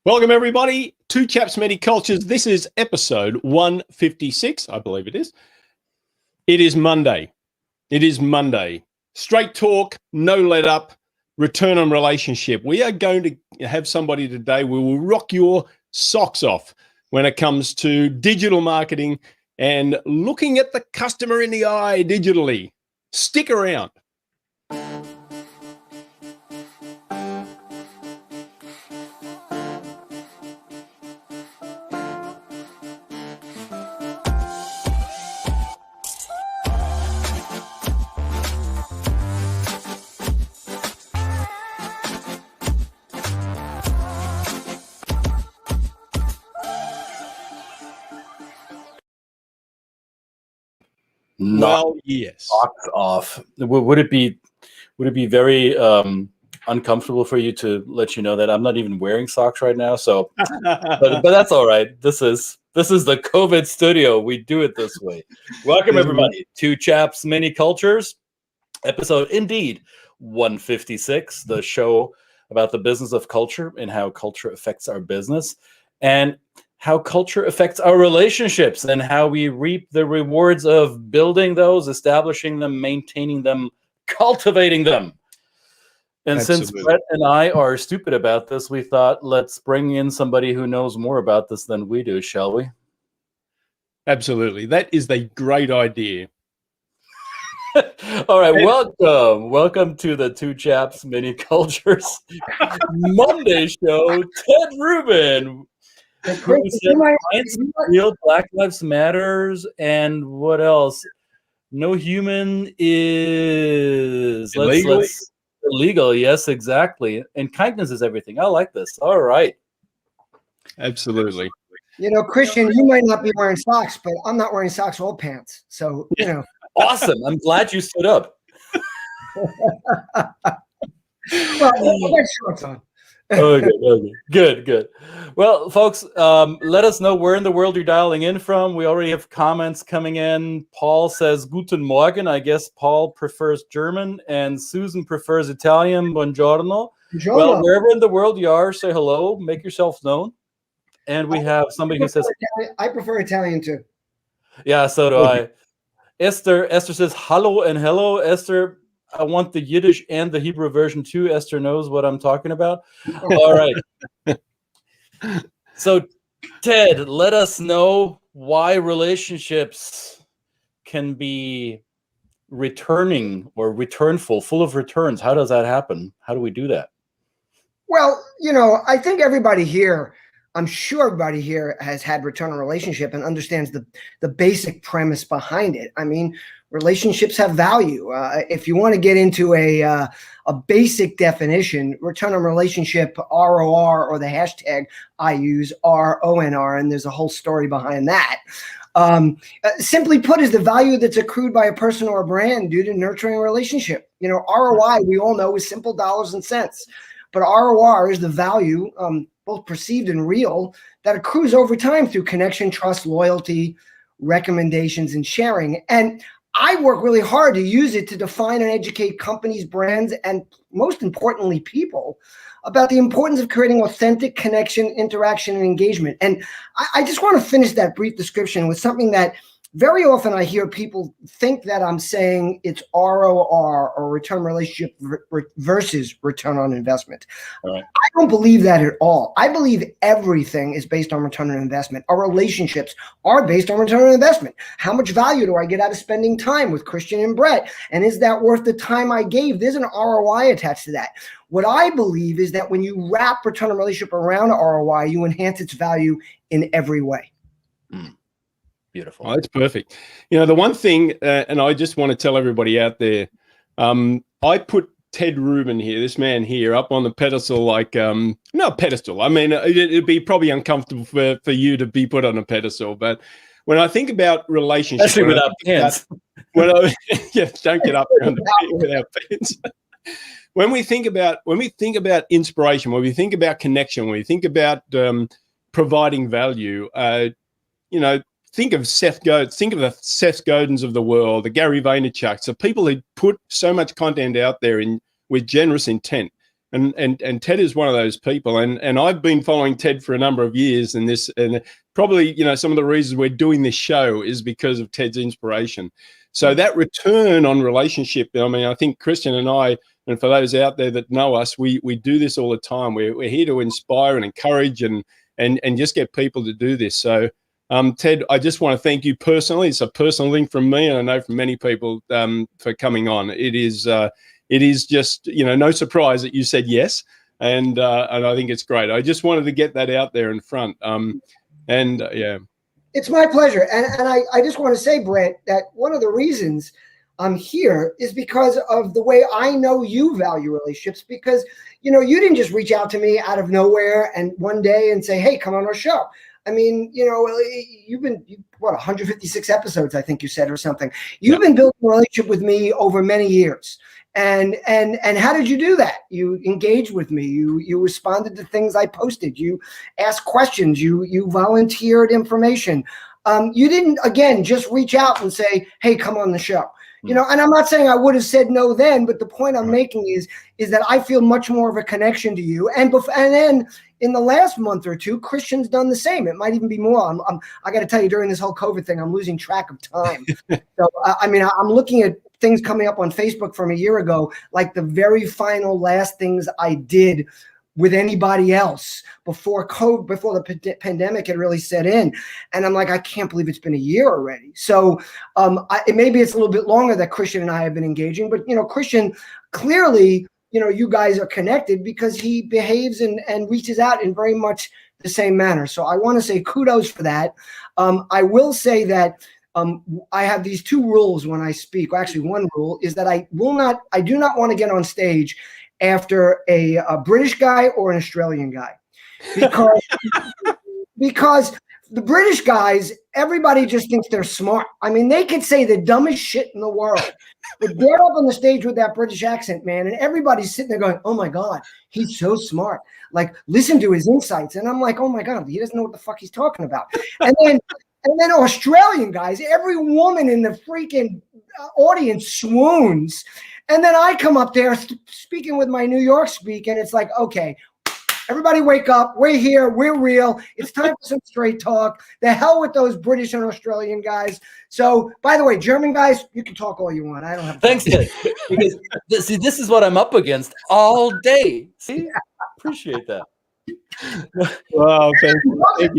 Welcome, everybody, to Chaps, Many Cultures. This is episode 156, I believe it is. It is Monday. Straight talk, no let up, return on relationship. We are going to have somebody today who will rock your socks off when it comes to digital marketing and looking at the customer in the eye digitally. Stick around. Well, yes. Socks off. Would it be very uncomfortable for you to let you know that I'm not even wearing socks right now? So, but that's all right. This is the COVID studio. We do it this way. Welcome everybody to Chaps, Many Cultures, episode indeed 156, the show about the business of culture and how culture affects our business and how culture affects our relationships and how we reap the rewards of building those, establishing them, maintaining them, cultivating them. And Absolutely. Since Brett and I are stupid about this, we thought, let's bring in somebody who knows more about this than we do, shall we? Absolutely. That is a great idea. All right, welcome to the Two Chaps Many Cultures Monday show. Ted Rubin, who said real Black Lives Matters, and what else? No human is illegal. Yes, exactly. And kindness is everything. I like this. All right. Absolutely. You know, Christian, you might not be wearing socks, but I'm not wearing socks or pants. So, you know. Awesome. I'm glad you stood up. Well, I shorts on. Okay. Good. Well, folks, let us know where in the world you're dialing in from. We already have comments coming in. Paul says, Guten Morgen. I guess Paul prefers German, and Susan prefers Italian. Buongiorno. Well, wherever in the world you are, say hello. Make yourself known. And we have somebody who says... I prefer Italian, too. Yeah, so do I. Esther says, hello and hello. Esther, I want the Yiddish and the Hebrew version too. Esther knows what I'm talking about. All right. So, Ted, let us know why relationships can be returning or returnful, full of returns. How does that happen? How do we do that? Well, you know, I think everybody here, I'm sure everybody here has had return on relationship and understands the basic premise behind it. I mean, relationships have value. If you want to get into a basic definition, return on relationship, ROR, or the hashtag I use, RONR, and there's a whole story behind that. Simply put, is the value that's accrued by a person or a brand due to nurturing a relationship. You know, ROI, we all know, is simple dollars and cents. But ROR is the value, both perceived and real, that accrues over time through connection, trust, loyalty, recommendations, and sharing. And I work really hard to use it to define and educate companies, brands, and most importantly, people about the importance of creating authentic connection, interaction, and engagement. And I just want to finish that brief description with something that very often I hear people think that I'm saying it's ROR, or return relationship versus return on investment. Right. I don't believe that at all. I believe everything is based on return on investment. Our relationships are based on return on investment. How much value do I get out of spending time with Christian and Brett? And is that worth the time I gave? There's an ROI attached to that. What I believe is that when you wrap return on relationship around ROI, you enhance its value in every way. Beautiful. Oh, that's perfect. You know, the one thing, and I just want to tell everybody out there, I put Ted Rubin here, this man here, up on the pedestal, like, not pedestal. I mean, it'd be probably uncomfortable for you to be put on a pedestal. But when I think about relationships, especially without pants, yeah, don't get up there on the pit without pants. When we think about inspiration, when we think about connection, when we think about providing value, you know, think of the Seth Godins of the world, the Gary Vaynerchuks, the people who put so much content out there with generous intent. and Ted is one of those people, and I've been following Ted for a number of years, and probably, some of the reasons we're doing this show is because of Ted's inspiration. So that return on relationship, I mean, I think Christian and I, and for those out there that know us, we do this all the time. We're here to inspire and encourage and just get people to do this. So Ted, I just want to thank you personally. It's a personal link from me, and I know from many people for coming on. It is just, no surprise that you said yes. And I think it's great. I just wanted to get that out there in front. Yeah. It's my pleasure. And I just want to say, Brent, that one of the reasons I'm here is because of the way I know you value relationships, because, you didn't just reach out to me out of nowhere and one day and say, hey, come on our show. I mean, you've been, 156 episodes, I think you said, or something. You've been building a relationship with me over many years. And how did you do that? You engaged with me. You responded to things I posted. You asked questions. You volunteered information. You didn't, again, just reach out and say, hey, come on the show. And I'm not saying I would have said no then, but the point I'm making is that I feel much more of a connection to you. And then in the last month or two, Christian's done the same. It might even be more. I got to tell you, during this whole COVID thing, I'm losing track of time. So, I'm looking at things coming up on Facebook from a year ago, like the very final last things I did with anybody else before the pandemic had really set in. And I'm like, I can't believe it's been a year already. So maybe it's a little bit longer that Christian and I have been engaging, but Christian, clearly, you guys are connected because he behaves and reaches out in very much the same manner. So I want to say kudos for that. I will say that I have these two rules when I speak. Well, actually, one rule is that I do not want to get on stage after a British guy or an Australian guy, because the British guys, everybody just thinks they're smart. I mean, they could say the dumbest shit in the world, but get up on the stage with that British accent, man, and everybody's sitting there going, oh my God, he's so smart. Like, listen to his insights. And I'm like, oh my God, he doesn't know what the fuck he's talking about. And then Australian guys, every woman in the freaking audience swoons. And then I come up there speaking with my New York speak, and it's like, okay, everybody wake up. We're here. We're real. It's time for some straight talk. The hell with those British and Australian guys. So, by the way, German guys, you can talk all you want. I don't have. Thanks, Ted. Because see, this is what I'm up against all day. See, appreciate that. Wow, thank you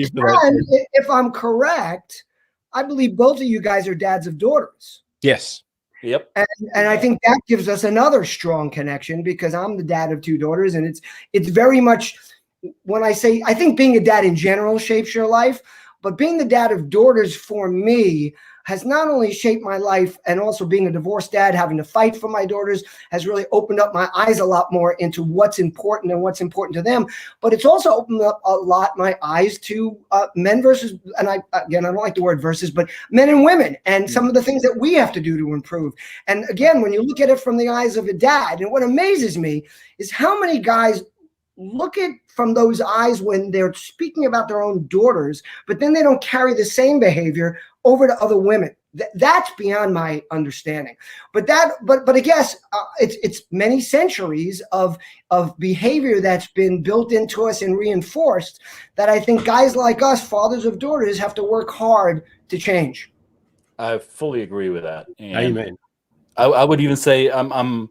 for that. And if I'm correct, I believe both of you guys are dads of daughters. Yes. Yep. And I think that gives us another strong connection, because I'm the dad of two daughters, and it's very much, when I say, I think being a dad in general shapes your life, but being the dad of daughters for me has not only shaped my life, and also being a divorced dad, having to fight for my daughters, has really opened up my eyes a lot more into what's important and what's important to them. But it's also opened up a lot my eyes to men versus, and I don't like the word versus, but men and women, and some of the things that we have to do to improve. And again, when you look at it from the eyes of a dad, and what amazes me is how many guys look at from those eyes when they're speaking about their own daughters, but then they don't carry the same behavior over to other women. That's beyond my understanding. But I guess it's many centuries of behavior that's been built into us and reinforced, that I think guys like us, fathers of daughters, have to work hard to change. I fully agree with that. And Amen. I would even say I'm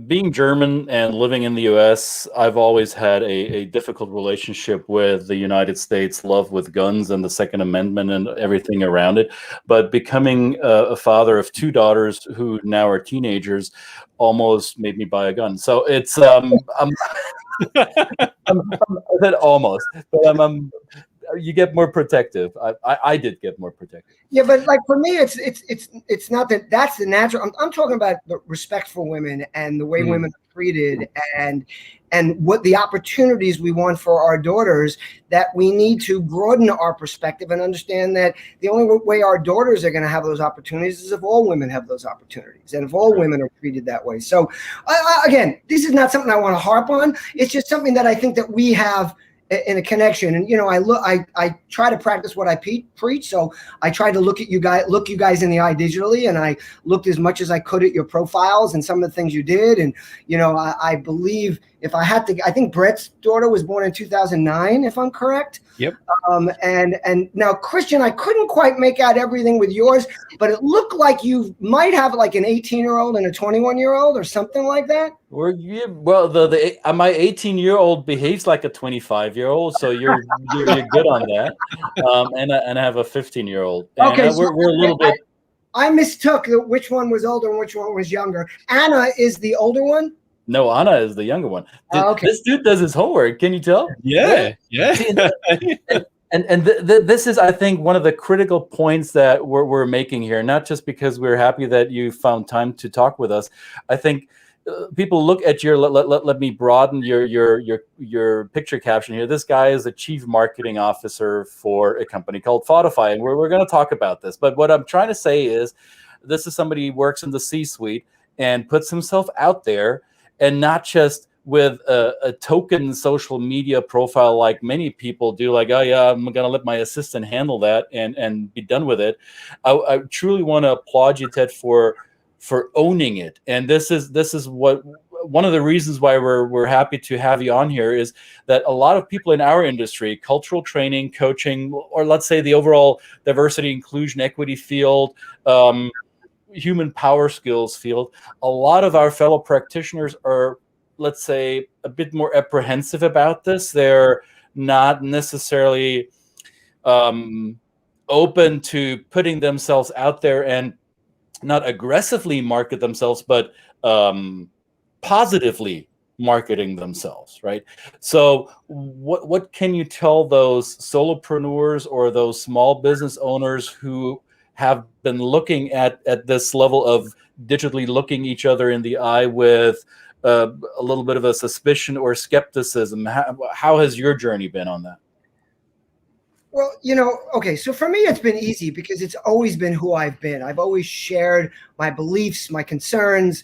being German and living in the US, I've always had a difficult relationship with the United States, love with guns and the Second Amendment and everything around it. But becoming a father of two daughters who now are teenagers almost made me buy a gun. So it's I said almost, but you get more protective. I did get more protective. Yeah, but like for me, it's not that's the natural. I'm talking about the respect for women and the way women are treated, and what the opportunities we want for our daughters, that we need to broaden our perspective and understand that the only way our daughters are going to have those opportunities is if all women have those opportunities, and if all women are treated that way. So again, this is not something I want to harp on. It's just something that I think that we have in a connection. And, I try to practice what I preach. So I tried to look you guys in the eye digitally, and I looked as much as I could at your profiles and some of the things you did. And, I believe if I had to, I think Brett's daughter was born in 2009, if I'm correct. Yep. And now, Christian, I couldn't quite make out everything with yours, but it looked like you might have like an 18-year-old and a 21-year-old or something like that. Well, my 18-year-old behaves like a 25-year-old, so you're good on that. And I have a 15-year-old. Okay, we're a little bit. I mistook which one was older and which one was younger. Anna is the older one. No, Anna is the younger one. Okay. This dude does his homework. Can you tell? Yeah. And this is, I think, one of the critical points that we're making here. Not just because we're happy that you found time to talk with us. I think people look at your. Let me broaden your picture caption here. This guy is a chief marketing officer for a company called Spotify, and we're going to talk about this. But what I'm trying to say is, this is somebody who works in the C-suite and puts himself out there. And not just with a token social media profile like many people do, like, oh yeah, I'm gonna let my assistant handle that and be done with it. I truly want to applaud you, Ted, for owning it. And this is what one of the reasons why we're happy to have you on here is that a lot of people in our industry, cultural training, coaching, or let's say the overall diversity, inclusion, equity field, human power skills field, a lot of our fellow practitioners are, let's say, a bit more apprehensive about this. They're not necessarily open to putting themselves out there and not aggressively market themselves, but positively marketing themselves, right? So what can you tell those solopreneurs or those small business owners who have been looking at this level of digitally looking each other in the eye with a little bit of a suspicion or skepticism? How has your journey been on that? Well, okay, so for me, it's been easy because it's always been who I've been. I've always shared my beliefs, my concerns,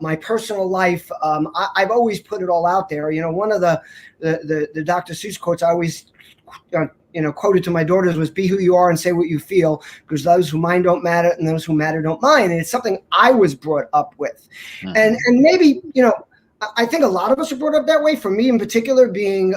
my personal life. I've always put it all out there. One of the Dr. Seuss quotes I always quoted to my daughters was, be who you are and say what you feel, because those who mind don't matter and those who matter don't mind. And it's something I was brought up with. Mm-hmm. And maybe, I think a lot of us are brought up that way. For me in particular, being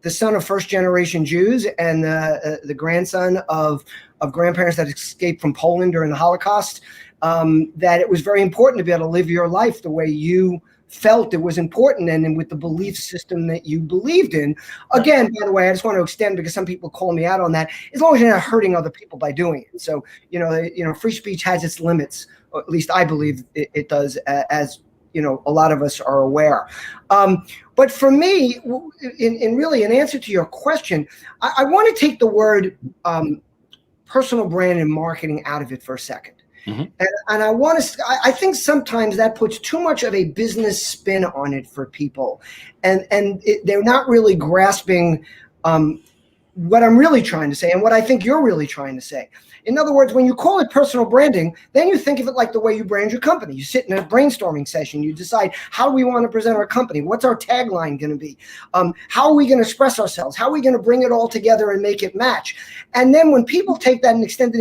the son of first-generation Jews and the grandson of grandparents that escaped from Poland during the Holocaust, that it was very important to be able to live your life the way you felt it was important and with the belief system that you believed in. Again, by the way, I just want to extend, because some people call me out on that, as long as you're not hurting other people by doing it. So, free speech has its limits, or at least I believe it does, as a lot of us are aware. But for me, in really an answer to your question, I want to take the word personal brand and marketing out of it for a second. Mm-hmm. And I think sometimes that puts too much of a business spin on it for people. And they're not really grasping what I'm really trying to say and what I think you're really trying to say. In other words, when you call it personal branding, then you think of it like the way you brand your company. You sit in a brainstorming session. You decide, how do we want to present our company? What's our tagline going to be? How are we going to express ourselves? How are we going to bring it all together and make it match? And then when people take that and extend it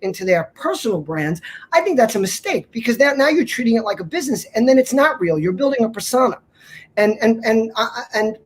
into their personal brands, I think that's a mistake, because now you're treating it like a business, and then it's not real. You're building a persona. And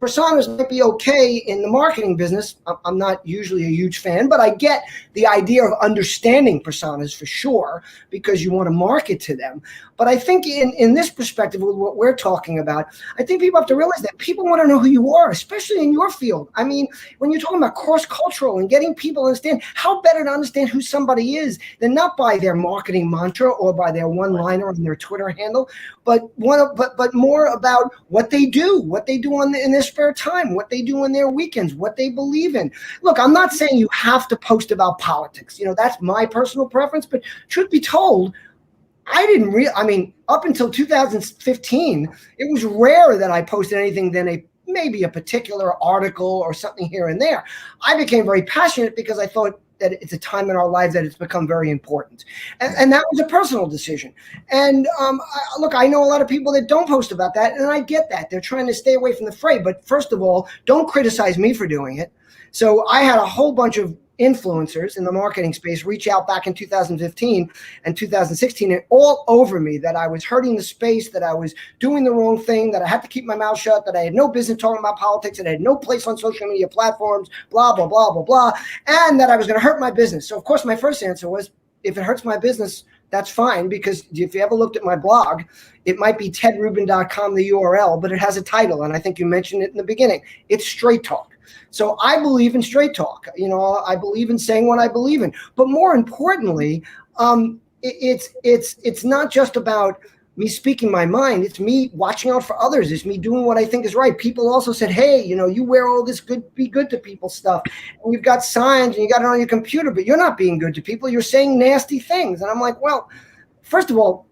personas might be okay in the marketing business. I'm not usually a huge fan, but I get the idea of understanding personas for sure, because you want to market to them. But I think in this perspective, with what we're talking about, I think people have to realize that people want to know who you are, especially in your field. I mean, when you're talking about cross-cultural and getting people to understand, how better to understand who somebody is than not by their marketing mantra or by their one-liner on their Twitter handle, but more about what they do in their spare time, what they do on their weekends, what they believe in. Look, I'm not saying you have to post about politics. That's my personal preference. But truth be told, up until 2015, it was rare that I posted anything than maybe a particular article or something here and there. I became very passionate because I thought that it's a time in our lives that it's become very important. And that was a personal decision. And look, I know a lot of people that don't post about that, and I get that. They're trying to stay away from the fray. But first of all, don't criticize me for doing it. So I had a whole bunch of influencers in the marketing space reach out back in 2015 and 2016 and all over me that I was hurting the space, that I was doing the wrong thing, that I had to keep my mouth shut, that I had no business talking about politics, that I had no place on social media platforms, blah, blah, blah, blah, blah, and that I was going to hurt my business. So, of course, my first answer was, if it hurts my business, that's fine, because if you ever looked at my blog, it might be tedrubin.com, the URL, but it has a title, and I think you mentioned it in the beginning. It's Straight Talk. So I believe in straight talk. I believe in saying what I believe in. But more importantly, it's not just about me speaking my mind. It's me watching out for others. It's me doing what I think is right. People also said, hey, you wear all this good, be good to people stuff. And you've got signs and you got it on your computer, but you're not being good to people. You're saying nasty things. And I'm like, well, first of all,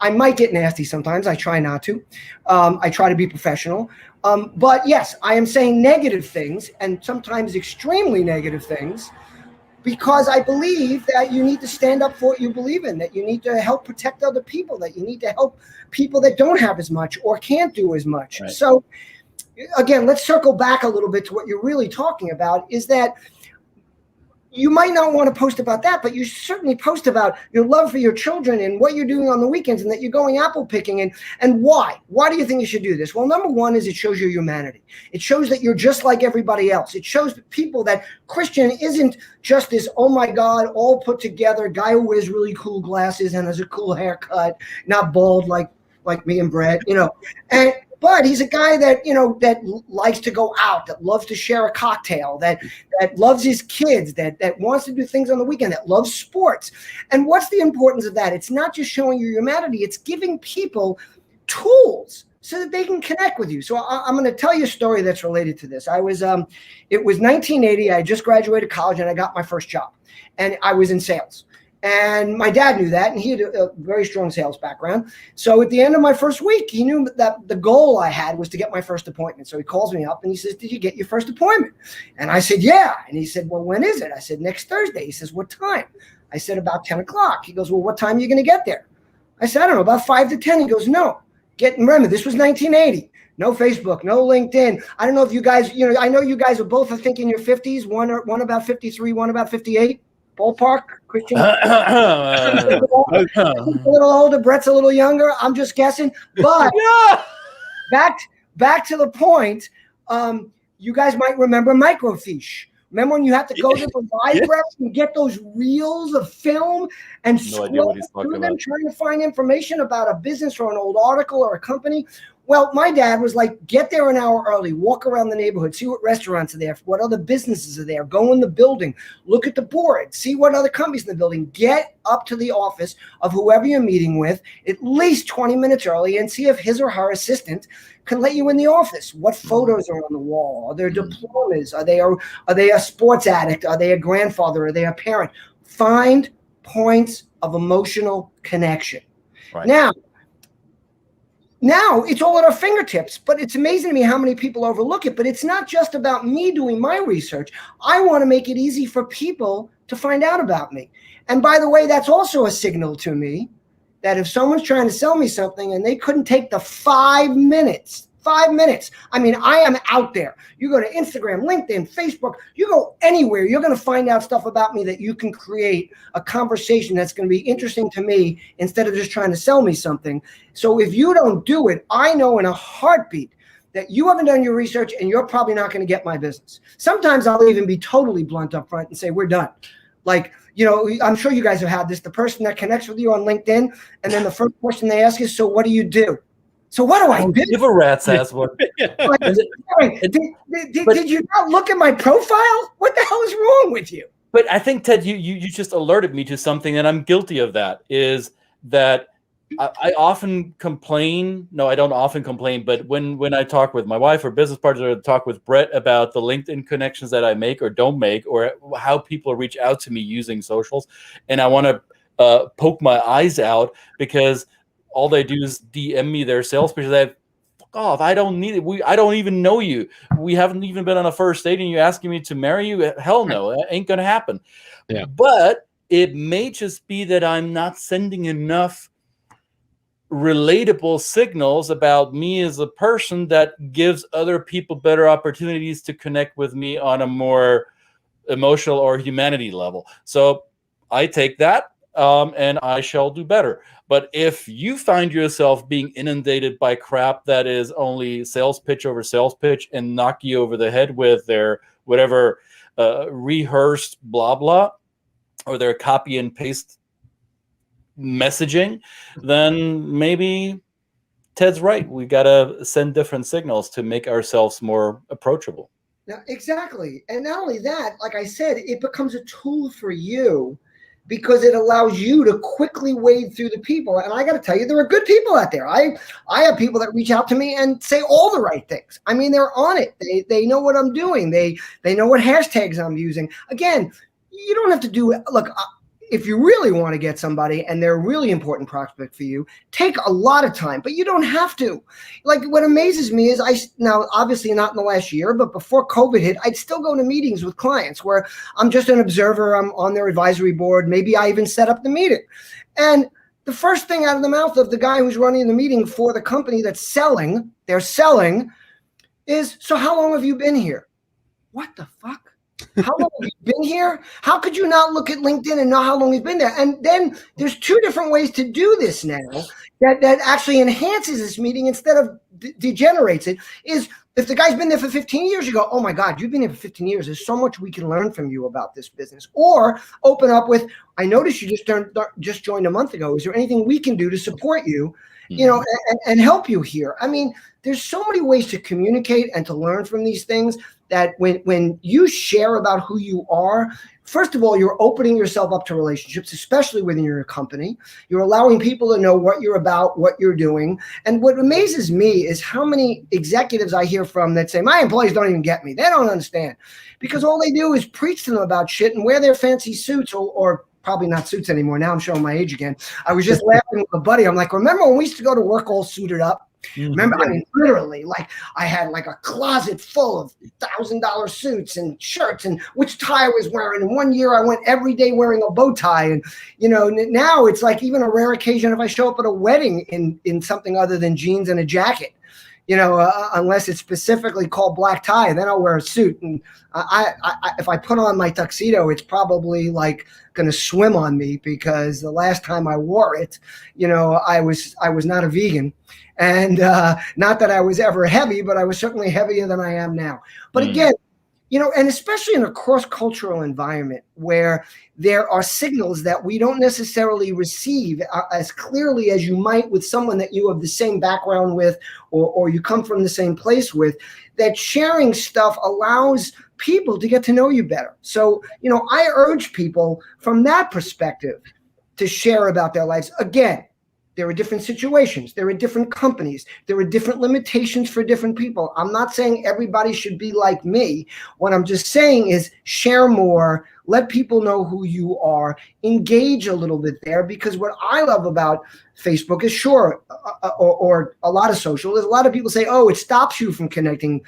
I might get nasty sometimes. I try not to. I try to be professional. But yes, I am saying negative things, and sometimes extremely negative things, because I believe that you need to stand up for what you believe in, that you need to help protect other people, that you need to help people that don't have as much or can't do as much. Right. So again, let's circle back a little bit to what you're really talking about, is that you might not want to post about that, but you certainly post about your love for your children and what you're doing on the weekends, and that you're going apple picking, and why. Why do you think you should do this? Well, number one is it shows your humanity. It shows that you're just like everybody else. It shows people that Christian isn't just this, oh my God, all put together guy who wears really cool glasses and has a cool haircut, not bald like me and Brett, But he's a guy that, that likes to go out, that loves to share a cocktail, that loves his kids, that wants to do things on the weekend, that loves sports. And what's the importance of that? It's not just showing your humanity. It's giving people tools so that they can connect with you. So I'm going to tell you a story that's related to this. It was 1980. I just graduated college and I got my first job, and I was in sales. And my dad knew that, and he had a very strong sales background. So at the end of my first week, he knew that the goal I had was to get my first appointment. So he calls me up and he says, did you get your first appointment? And I said, yeah. And he said, well, when is it? I said, next Thursday. He says, what time? I said, about 10 o'clock. He goes, well, what time are you going to get there? I said, I don't know, about 5 to 10. He goes, no. Remember, this was 1980. No Facebook, no LinkedIn. I don't know if you guys, I know you guys are both, I think, in your 50s. One about 53, one about 58. Ballpark, Christian. A little older, Brett's a little younger. I'm just guessing. But back to the point, you guys might remember microfiche. Remember when you had to go to the library and get those reels of film and scroll through them trying to find information about a business or an old article or a company? Well, my dad was like, get there an hour early, walk around the neighborhood, see what restaurants are there, what other businesses are there, go in the building, look at the board, see what other companies in the building, get up to the office of whoever you're meeting with at least 20 minutes early and see if his or her assistant can let you in the office. What photos are on the wall? Are there diplomas? Are they a sports addict? Are they a grandfather? Are they a parent? Find points of emotional connection. Right. Now it's all at our fingertips, but it's amazing to me how many people overlook it. But it's not just about me doing my research. I want to make it easy for people to find out about me. And by the way, that's also a signal to me that if someone's trying to sell me something and they couldn't take the 5 minutes, I mean, I am out there. You go to Instagram, LinkedIn, Facebook, you go anywhere, you're going to find out stuff about me that you can create a conversation that's going to be interesting to me instead of just trying to sell me something. So if you don't do it, I know in a heartbeat that you haven't done your research and you're probably not going to get my business. Sometimes I'll even be totally blunt up front and say, we're done. Like, I'm sure you guys have had this, the person that connects with you on LinkedIn, and then the first question they ask is, so what do you do? So what do I do? Give a rat's ass one. Did you not look at my profile? What the hell is wrong with you? But I think, Ted, you just alerted me to something, and I'm guilty of that, is that I often complain. No, I don't often complain, but when I talk with my wife or business partners or talk with Brett about the LinkedIn connections that I make or don't make, or how people reach out to me using socials, and I want to poke my eyes out because all they do is DM me their sales pitches. I have off. I don't need it. I don't even know you. We haven't even been on a first date and you're asking me to marry you? Hell no, it ain't going to happen. Yeah. But it may just be that I'm not sending enough relatable signals about me as a person that gives other people better opportunities to connect with me on a more emotional or humanity level. So I take that and I shall do better. But if you find yourself being inundated by crap that is only sales pitch over sales pitch and knock you over the head with their whatever rehearsed blah blah or their copy and paste messaging, then maybe Ted's right. We got to send different signals to make ourselves more approachable. Now, exactly. And not only that, like I said, it becomes a tool for you because it allows you to quickly wade through the people. And I got to tell you, there are good people out there. I have people that reach out to me and say all the right things. I mean, they're on it. They know what I'm doing. They know what hashtags I'm using. Again, you don't have to do it. Look, if you really want to get somebody and they're a really important prospect for you, take a lot of time, but you don't have to. Like what amazes me is now obviously not in the last year, but before COVID hit, I'd still go to meetings with clients where I'm just an observer. I'm on their advisory board. Maybe I even set up the meeting. And the first thing out of the mouth of the guy who's running the meeting for the company that's selling, they're selling, is, so how long have you been here? What the fuck? How long have you been here? How could you not look at LinkedIn and know how long he's been there? And then there's two different ways to do this now that actually enhances this meeting instead of degenerates it. Is if the guy's been there for 15 years, you go, oh my God, you've been here for 15 years. There's so much we can learn from you about this business. Or open up with, I noticed you just joined a month ago. Is there anything we can do to support you? You know, and help you here. I mean, there's so many ways to communicate and to learn from these things that when you share about who you are, first of all, you're opening yourself up to relationships, especially within your company. You're allowing people to know what you're about, what you're doing. And what amazes me is how many executives I hear from that say, my employees don't even get me. They don't understand. Because all they do is preach to them about shit and wear their fancy suits or probably not suits anymore. Now I'm showing my age again. I was just laughing with a buddy. I'm like, remember when we used to go to work all suited up? Remember, I mean, literally, like I had like a closet full of $1,000 suits and shirts and which tie I was wearing. And one year I went every day wearing a bow tie. And, you know, now it's like even a rare occasion if I show up at a wedding in something other than jeans and a jacket. You know, unless it's specifically called black tie, then I'll wear a suit. And if I put on my tuxedo, it's probably like going to swim on me because the last time I wore it, you know, I was not a vegan. And not that I was ever heavy, but I was certainly heavier than I am now. But again, you know, and especially in a cross-cultural environment where there are signals that we don't necessarily receive as clearly as you might with someone that you have the same background with or you come from the same place with, that sharing stuff allows people to get to know you better. So, you know, I urge people from that perspective to share about their lives. Again, there are different situations. There are different companies. There are different limitations for different people. I'm not saying everybody should be like me. What I'm just saying is share more, let people know who you are, engage a little bit there, because what I love about Facebook is or a lot of social is a lot of people say, oh, it stops you from connecting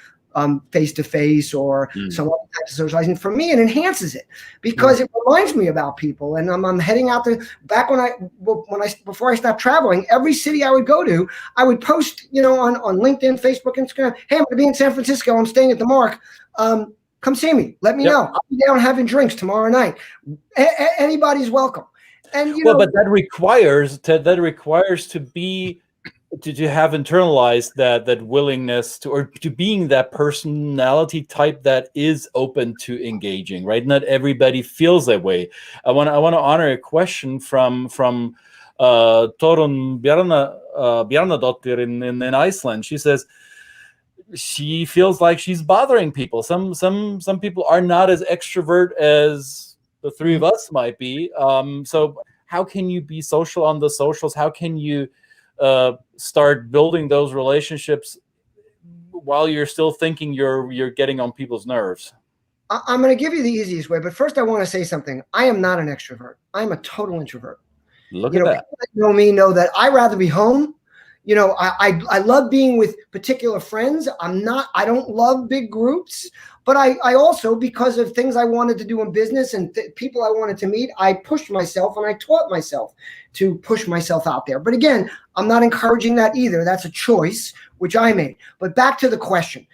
face-to-face or some other type of socializing. For me, it enhances it because it reminds me about people. And I'm heading out to, before I stopped traveling, every city I would go to, I would post, you know, on LinkedIn, Facebook, Instagram, hey, I'm going to be in San Francisco. I'm staying at the Mark. Come see me. Let me know. I'll be down having drinks tomorrow night. Anybody's welcome. And you know, but that requires to be to have internalized that willingness to being that personality type that is open to engaging, right? Not everybody feels that way. I want to honor a question from Torun Bjarnadottir in Iceland. She says she feels like she's bothering people. Some people are not as extrovert as the three of us might be. So how can you be social on the socials? How can you start building those relationships while you're still thinking you're getting on people's nerves? I'm going to give you the easiest way, but first I want to say something. I am not an extrovert. I'm a total introvert. Look at that. People that know me know that I rather be home, You know, I love being with particular friends. I don't love big groups, but I also, because of things I wanted to do in business and people I wanted to meet, I pushed myself and I taught myself to push myself out there. But again, I'm not encouraging that either. That's a choice which I made. But back to the question.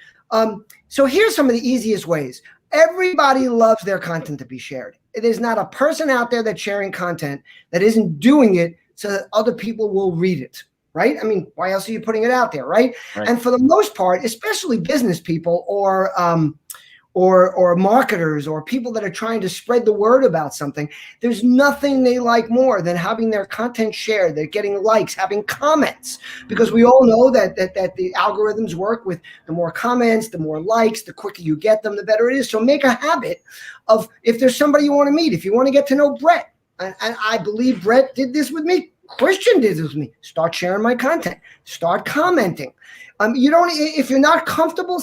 So here's some of the easiest ways. Everybody loves their content to be shared. There's not a person out there that's sharing content that isn't doing it so that other people will read it, right? I mean, why else are you putting it out there, right? And for the most part, especially business people or marketers or people that are trying to spread the word about something, there's nothing they like more than having their content shared. They're getting likes, having comments, because we all know that the algorithms work with the more comments, the more likes, the quicker you get them, the better it is. So make a habit of, if there's somebody you want to meet, if you want to get to know Brett, and I believe Brett did this with me, Christian did this with me, start sharing my content, start commenting. You don't, if you're not comfortable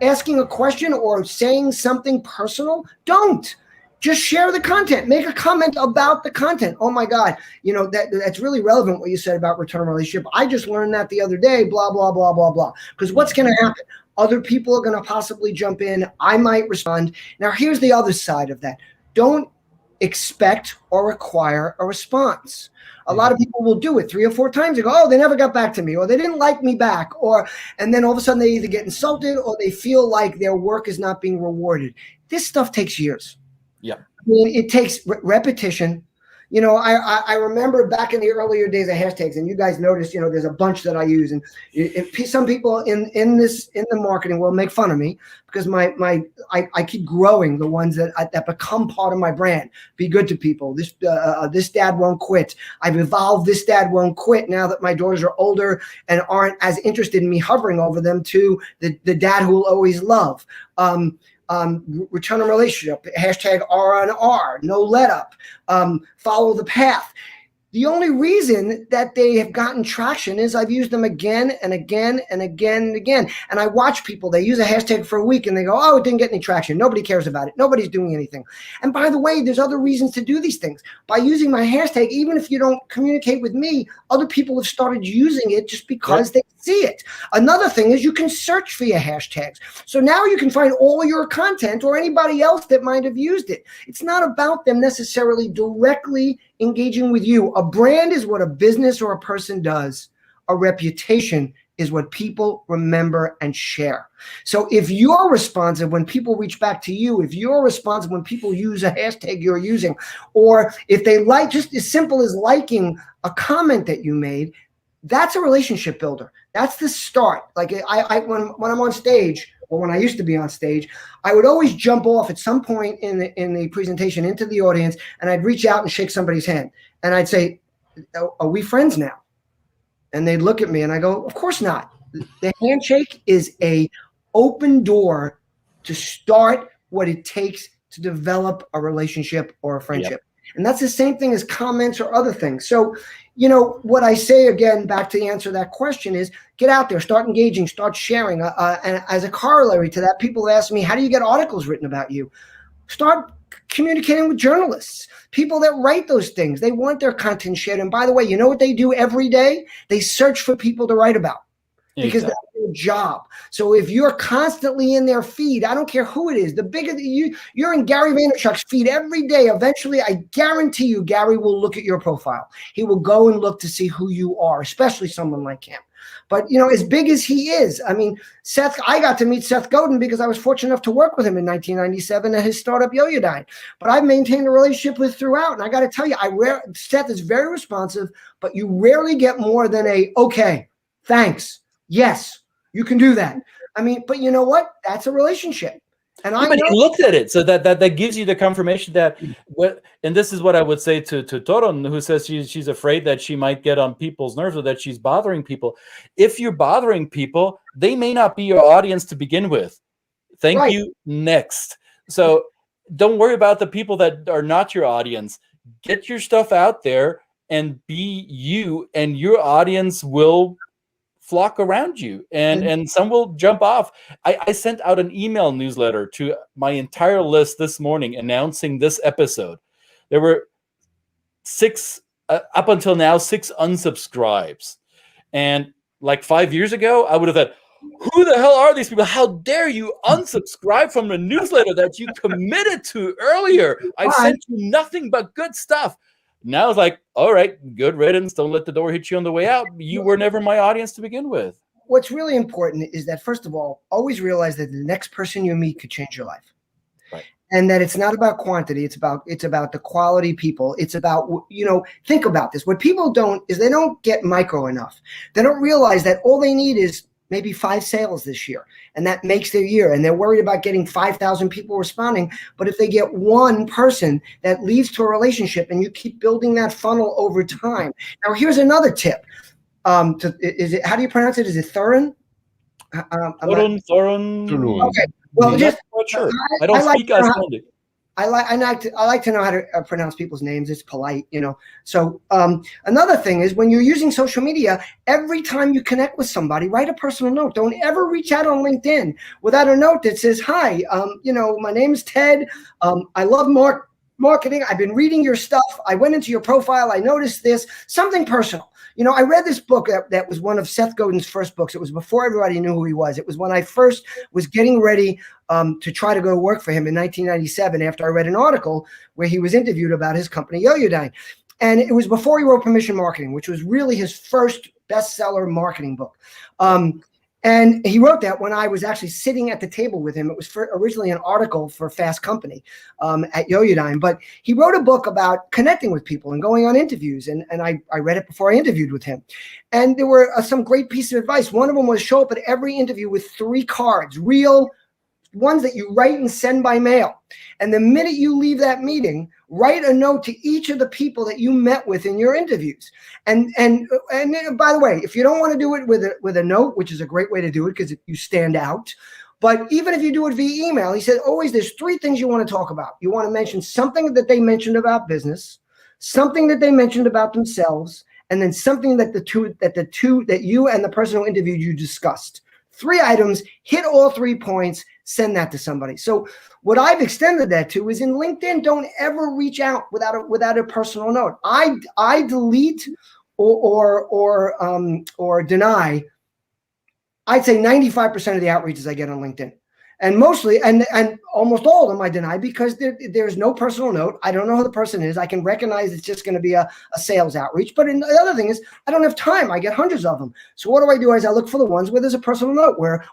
asking a question or saying something personal, don't. Just share the content. Make a comment about the content. Oh my God, you know, that's really relevant what you said about return on relationship. I just learned that the other day, blah, blah, blah, blah, blah. Because what's going to happen? Other people are going to possibly jump in. I might respond. Now, here's the other side of that. Don't expect or require a response. A lot of people will do it 3 or 4 times. They go, oh, they never got back to me, or they didn't like me back, and then all of a sudden they either get insulted or they feel like their work is not being rewarded. This stuff takes years. Yeah, I mean, it takes repetition. You know, I remember back in the earlier days of hashtags, and you guys notice, you know, there's a bunch that I use, and some people in the marketing world make fun of me because I keep growing the ones that become part of my brand. Be good to people. This dad won't quit. I've evolved. This dad won't quit now that my daughters are older and aren't as interested in me hovering over them, to the dad who will always love. Return on relationship, hashtag R on R, no let up, follow the path. The only reason that they have gotten traction is I've used them again and again and again and again. And I watch people, they use a hashtag for a week and they go, oh, it didn't get any traction. Nobody cares about it. Nobody's doing anything. And by the way, there's other reasons to do these things. By using my hashtag, even if you don't communicate with me, other people have started using it just because they see it. Another thing is you can search for your hashtags. So now you can find all your content or anybody else that might have used it. It's not about them necessarily directly engaging with you. A brand is what a business or a person does. A reputation is what people remember and share. So if you're responsive when people reach back to you, if you're responsive when people use a hashtag you're using, or if they like, just as simple as liking a comment that you made, that's a relationship builder. That's the start. Like when I'm on stage, or when I used to be on stage, I would always jump off at some point in the presentation into the audience, and I'd reach out and shake somebody's hand. And I'd say, are we friends now? And they'd look at me and I go, of course not. The handshake is a open door to start what it takes to develop a relationship or a friendship. Yep. And that's the same thing as comments or other things. So, you know, what I say again, back to answer that question, is get out there, start engaging, start sharing. And as a corollary to that, people ask me, how do you get articles written about you? Start communicating with journalists, people that write those things. They want their content shared. And by the way, you know what they do every day? They search for people to write about. Because that's their job. So if you're constantly in their feed, I don't care who it is, the bigger you're in Gary Vaynerchuk's feed every day, eventually I guarantee you Gary will look at your profile. He will go and look to see who you are, especially someone like him. But, you know, as big as he is, I mean, I got to meet Seth Godin because I was fortunate enough to work with him in 1997 at his startup Yoyodyne. But I've maintained a relationship with throughout. And I got to tell you, Seth is very responsive, but you rarely get more than okay, thanks. Yes, you can do that. I mean, but you know what? That's a relationship. And but he looked at it, so that gives you the confirmation that and this is what I would say to Toron, who says she's afraid that she might get on people's nerves or that she's bothering people. If you're bothering people, they may not be your audience to begin with. Thank you. Next. So don't worry about the people that are not your audience. Get your stuff out there and be you, and your audience will flock around you, and some will jump off. I sent out an email newsletter to my entire list this morning announcing this episode. There were 6 up until now, 6 unsubscribes, And like 5 years ago, I would have thought, who the hell are these people? How dare you unsubscribe from the newsletter that you committed to earlier? I sent you nothing but good stuff. Now it's like, all right, good riddance. Don't let the door hit you on the way out. You were never my audience to begin with. What's really important is that, first of all, always realize that the next person you meet could change your life. Right. And that it's not about quantity. It's about the quality people. It's about, think about this. What people don't is they don't get micro enough. They don't realize that all they need is maybe 5 sales this year, and that makes their year. And they're worried about getting 5,000 people responding. But if they get one person, that leads to a relationship, and you keep building that funnel over time. Now, here's another tip. How do you pronounce it? Is it Thurin? Thorin. Okay. Well, just not sure. I don't speak Icelandic. I like to know how to pronounce people's names. It's polite, So another thing is, when you're using social media, every time you connect with somebody, write a personal note. Don't ever reach out on LinkedIn without a note that says, "Hi, my name is Ted. I love marketing. I've been reading your stuff. I went into your profile. I noticed this." Something personal. I read this book that was one of Seth Godin's first books. It was before everybody knew who he was. It was when I first was getting ready to try to go work for him in 1997, after I read an article where he was interviewed about his company, Yo-Yo-Dine. And it was before he wrote Permission Marketing, which was really his first bestseller marketing book. And he wrote that when I was actually sitting at the table with him. It was originally an article for Fast Company at Yo-Yo-Dine. But he wrote a book about connecting with people and going on interviews. And I read it before I interviewed with him. And there were some great pieces of advice. One of them was show up at every interview with 3 cards, real ones that you write and send by mail. And the minute you leave that meeting, write a note to each of the people that you met with in your interviews. And by the way, if you don't want to do it with a note, which is a great way to do it because you stand out, but even if you do it via email, he said, always there's 3 things you want to talk about. You want to mention something that they mentioned about business, something that they mentioned about themselves, and then something that that you and the person who interviewed you discussed. 3 items, hit all 3 points, send that to somebody. So what I've extended that to is in LinkedIn, don't ever reach out without a personal note. I delete or deny, I'd say 95% of the outreaches I get on LinkedIn. And mostly, and almost all of them I deny because there's no personal note. I don't know who the person is. I can recognize it's just going to be a sales outreach. But the other thing is, I don't have time. I get hundreds of them. So what do? Is I look for the ones where there's a personal note where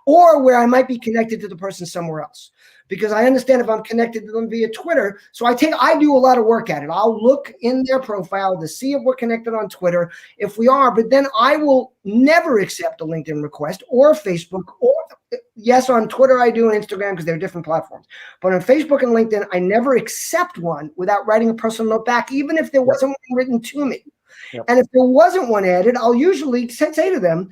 I might be connected to the person somewhere else. Because I understand if I'm connected to them via Twitter. So I do a lot of work at it. I'll look in their profile to see if we're connected on Twitter. If we are, but then I will never accept a LinkedIn request or Facebook or yes, on Twitter I do and Instagram because they're different platforms. But on Facebook and LinkedIn, I never accept one without writing a personal note back, even if there wasn't one written to me. Yep. And if there wasn't one added, I'll usually say to them,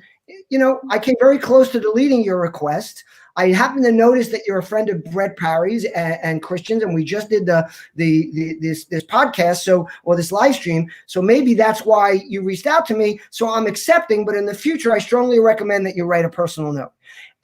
I came very close to deleting your request. I happen to notice that you're a friend of Brett Parry's and Christian's, and we just did this podcast, or this live stream. So maybe that's why you reached out to me. So I'm accepting, but in the future, I strongly recommend that you write a personal note.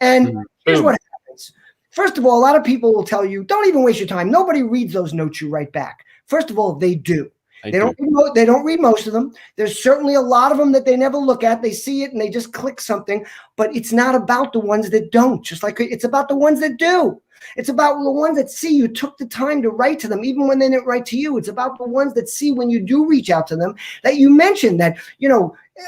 And here's what happens. First of all, a lot of people will tell you, don't even waste your time. Nobody reads those notes you write back. First of all, they do. They don't read most of them. There's certainly a lot of them that they never look at. They see it and they just click something, but it's not about the ones that don't, just like it's about the ones that do. It's about the ones that see you took the time to write to them, even when they didn't write to you. It's about the ones that see when you do reach out to them that you mentioned that,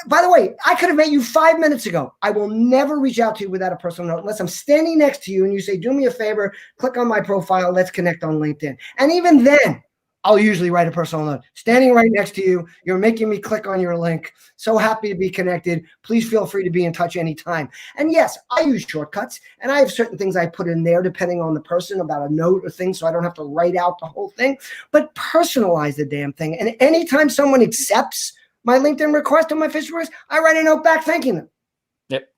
by the way, I could have met you 5 minutes ago. I will never reach out to you without a personal note unless I'm standing next to you and you say, do me a favor, click on my profile, let's connect on LinkedIn. And even then, I'll usually write a personal note. Standing right next to you, you're making me click on your link. So happy to be connected. Please feel free to be in touch anytime. And yes, I use shortcuts, and I have certain things I put in there depending on the person about a note or thing, so I don't have to write out the whole thing. But personalize the damn thing. And anytime someone accepts my LinkedIn request or my Facebook request, I write a note back thanking them. Yep.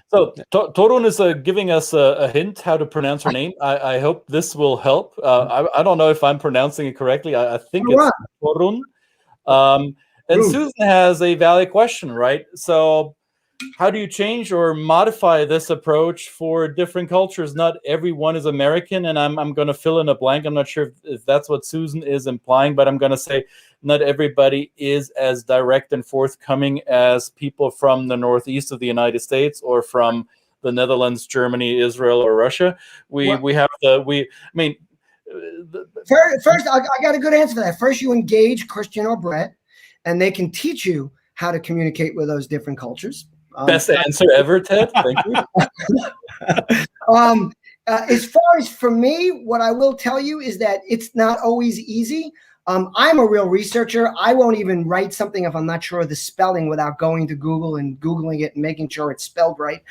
So Torun is giving us a hint how to pronounce her name. I hope this will help. I don't know if I'm pronouncing it correctly. I think it's Torun. And Susan has a valid question, right? So how do you change or modify this approach for different cultures? Not everyone is American, and I'm going to fill in a blank. I'm not sure if that's what Susan is implying, but I'm going to say not everybody is as direct and forthcoming as people from the northeast of the United States or from the Netherlands, Germany, Israel, or Russia. I mean, first, I got a good answer for that. First, you engage Christian or Brett, and they can teach you how to communicate with those different cultures. Best answer ever, Ted. Thank you. As far as for me, what I will tell you is that it's not always easy. I'm a real researcher. I won't even write something if I'm not sure of the spelling without going to Google and Googling it and making sure it's spelled right.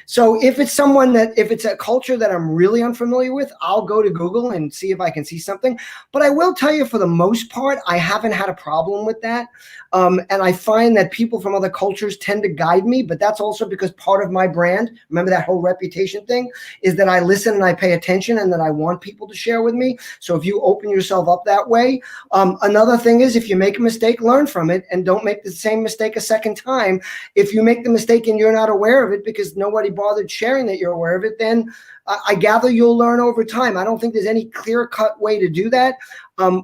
So if it's if it's a culture that I'm really unfamiliar with, I'll go to Google and see if I can see something. But I will tell you, for the most part, I haven't had a problem with that. And I find that people from other cultures tend to guide me, but that's also because part of my brand, remember that whole reputation thing, is that I listen and I pay attention and that I want people to share with me. So if you open yourself up that way, another thing is, if you make a mistake, learn from it and don't make the same mistake a second time. If you make the mistake and you're not aware of it because nobody bothered sharing that you're aware of it, then I gather you'll learn over time. I don't think there's any clear-cut way to do that.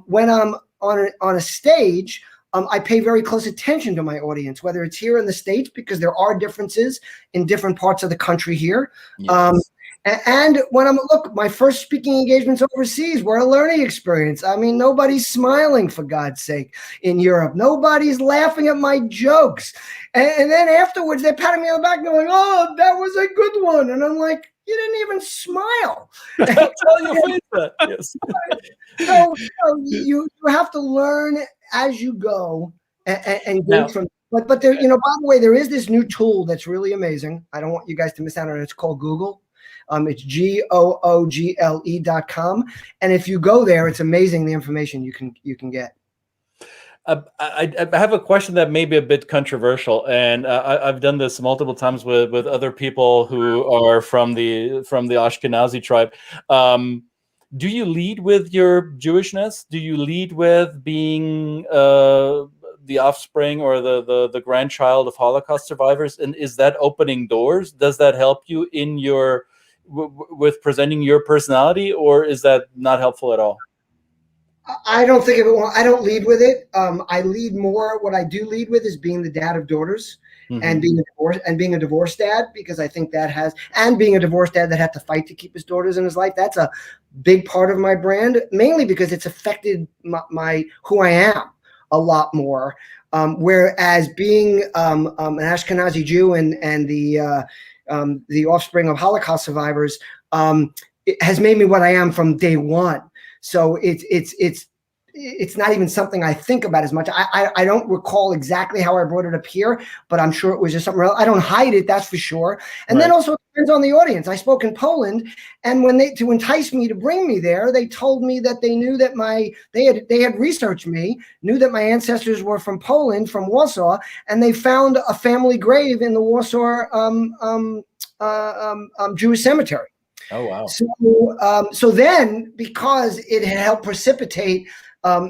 When I'm on a stage, I pay very close attention to my audience, whether it's here in the States, because there are differences in different parts of the country here. Yes. And when my first speaking engagements overseas were a learning experience. I mean, nobody's smiling, for God's sake, in Europe. Nobody's laughing at my jokes. And then afterwards, they're patting me on the back going, "Oh, that was a good one." And I'm like, "You didn't even smile." Tell your face that. Yes. So you have to learn as you go and go from. But there, by the way, there is this new tool that's really amazing. I don't want you guys to miss out on it. It's called Google. It's google.com, and if you go there, it's amazing the information you can get. I have a question that may be a bit controversial, and I've done this multiple times with other people who are from the Ashkenazi tribe. Do you lead with your Jewishness? Do you lead with being the offspring or the grandchild of Holocaust survivors? And is that opening doors? Does that help you in your with presenting your personality, or is that not helpful at all? I don't think of it. I don't lead with it. I lead more. What I do lead with is being the dad of daughters, and being a divorced dad, because I think being a divorced dad that had to fight to keep his daughters in his life. That's a big part of my brand, mainly because it's affected my who I am a lot more. Whereas being an Ashkenazi Jew and the offspring of Holocaust survivors, it has made me what I am from day one. So it's not even something I think about as much. I don't recall exactly how I brought it up here, but I'm sure it was just something else. I don't hide it, that's for sure. And then also it depends on the audience. I spoke in Poland, and when to entice me to bring me there, they told me that they knew that they had researched me, knew that my ancestors were from Poland, from Warsaw, and they found a family grave in the Warsaw Jewish cemetery. Oh wow! So then, because it had helped precipitate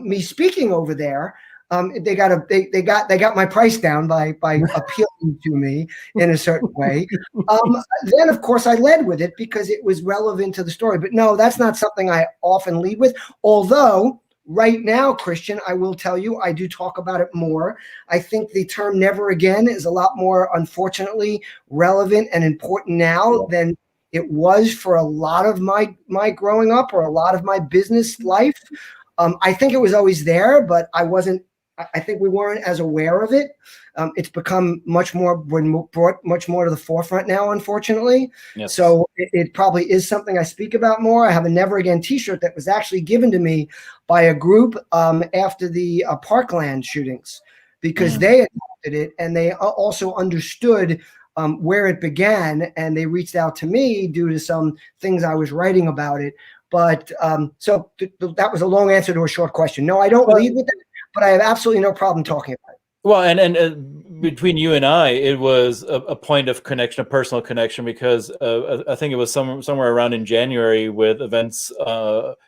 me speaking over there, they got my price down by appealing to me in a certain way. Then, of course, I led with it because it was relevant to the story. But no, that's not something I often lead with. Although right now, Christian, I will tell you, I do talk about it more. I think the term "never again" is a lot more, unfortunately, relevant and important now than it was for a lot of my growing up or a lot of my business life. I think it was always there, but I think we weren't as aware of it. It's become brought much more to the forefront now, unfortunately. Yes. So it probably is something I speak about more. I have a Never Again t-shirt that was actually given to me by a group after the Parkland shootings, because they adopted it and they also understood where it began, and they reached out to me due to some things I was writing about it. But so that was a long answer to a short question. No, I don't lead with it, but I have absolutely no problem talking about it. Well, and between you and I, it was a point of connection, a personal connection, because I think it was somewhere around in January with events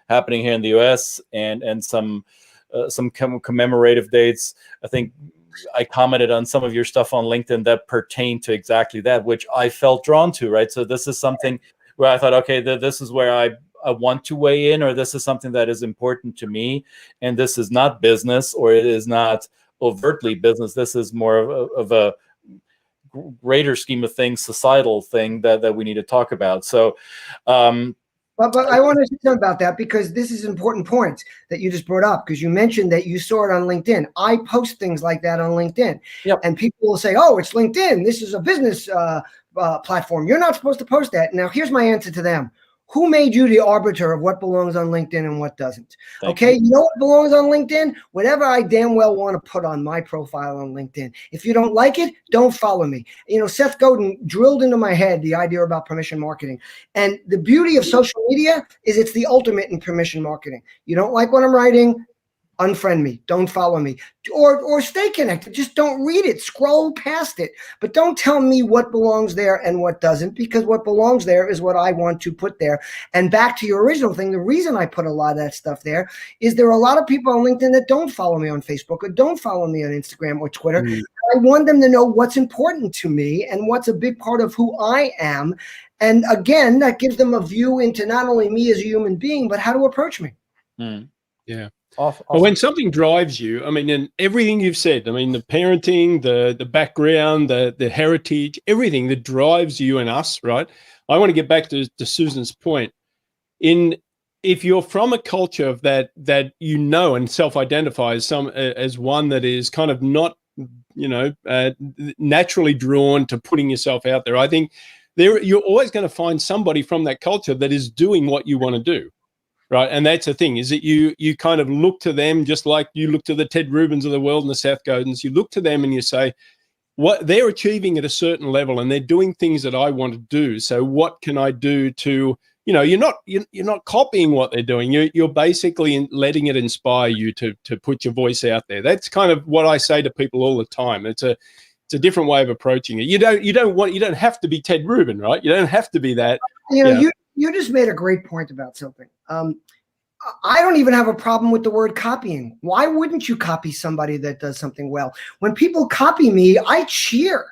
happening here in the U.S. and some commemorative dates. I think I commented on some of your stuff on LinkedIn that pertained to exactly that, which I felt drawn to, right? So this is something where I thought, okay, this is where I want to weigh in, or this is something that is important to me, and this is not business, or it is not overtly business. This is more of a greater scheme of things, societal thing that we need to talk about. So, but I want to say something about that, because this is an important point that you just brought up, because you mentioned that you saw it on LinkedIn. I post things like that on LinkedIn. Yep. And people will say, oh, it's LinkedIn. This is a business platform. You're not supposed to post that. Now, here's my answer to them. Who made you the arbiter of what belongs on LinkedIn and what doesn't? Okay, you know what belongs on LinkedIn? Whatever I damn well want to put on my profile on LinkedIn. If you don't like it, don't follow me. You know, Seth Godin drilled into my head the idea about permission marketing. And the beauty of social media is it's the ultimate in permission marketing. You don't like what I'm writing? Unfriend me, don't follow me, or stay connected. Just don't read it, scroll past it, but don't tell me what belongs there and what doesn't, because what belongs there is what I want to put there. And back to your original thing, the reason I put a lot of that stuff there is there are a lot of people on LinkedIn that don't follow me on Facebook or don't follow me on Instagram or Twitter. I want them to know what's important to me and what's a big part of who I am. And again, that gives them a view into not only me as a human being, but how to approach me. Yeah. Awesome. But when something drives you, I mean, and everything you've said, I mean, the parenting, the background, the heritage, everything that drives you and us, right? I want to get back to Susan's point. If you're from a culture of that you know and self-identify as one that is kind of not, naturally drawn to putting yourself out there, I think you're always going to find somebody from that culture that is doing what you want to do. Right. And that's the thing, is that you kind of look to them, just like you look to the Ted Rubins of the world and the Seth Godins. You look to them and you say, what they're achieving at a certain level and they're doing things that I want to do. So what can I do to, you're not copying what they're doing. You're basically letting it inspire you to put your voice out there. That's kind of what I say to people all the time. It's a different way of approaching it. You don't have to be Ted Rubin, right? You don't have to be that. You just made a great point about something. I don't even have a problem with the word copying. Why wouldn't you copy somebody that does something well? When people copy me, I cheer.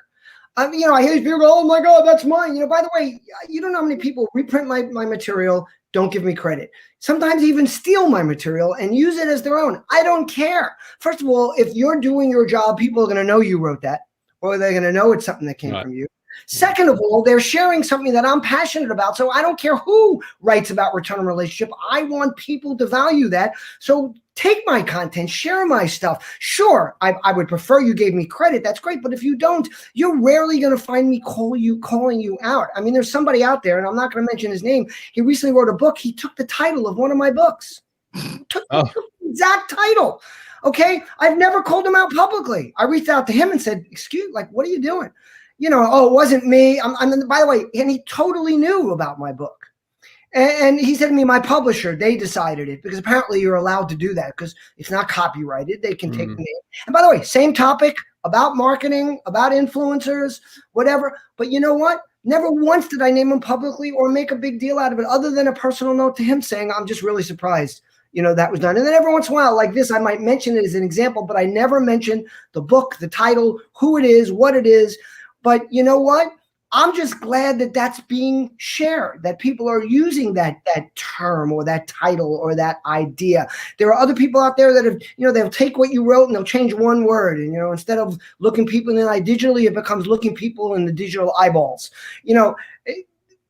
I hear people go, oh my God, that's mine. By the way, you don't know how many people reprint my material, don't give me credit. Sometimes even steal my material and use it as their own. I don't care. First of all, if you're doing your job, people are going to know you wrote that, or they're going to know it's something that came from you. Second of all, they're sharing something that I'm passionate about. So I don't care who writes about return on relationship. I want people to value that. So take my content, share my stuff. Sure, I would prefer you gave me credit. That's great. But if you don't, you're rarely going to find me calling you out. I mean, there's somebody out there, and I'm not going to mention his name. He recently wrote a book. He took the title of one of my books. Took the exact title. Okay. I've never called him out publicly. I reached out to him and said, what are you doing? It wasn't me. By the way, and he totally knew about my book. And he said to me, my publisher, they decided it, because apparently you're allowed to do that because it's not copyrighted. They can take the name. And by the way, same topic, about marketing, about influencers, whatever. But you know what? Never once did I name him publicly or make a big deal out of it, other than a personal note to him saying, I'm just really surprised, that was done. And then every once in a while, like this, I might mention it as an example, but I never mention the book, the title, who it is, what it is. But you know what? I'm just glad that that's being shared, that people are using that term or that title or that idea. There are other people out there that have, they'll take what you wrote and they'll change one word. And, instead of looking people in the eye digitally, it becomes looking people in the digital eyeballs,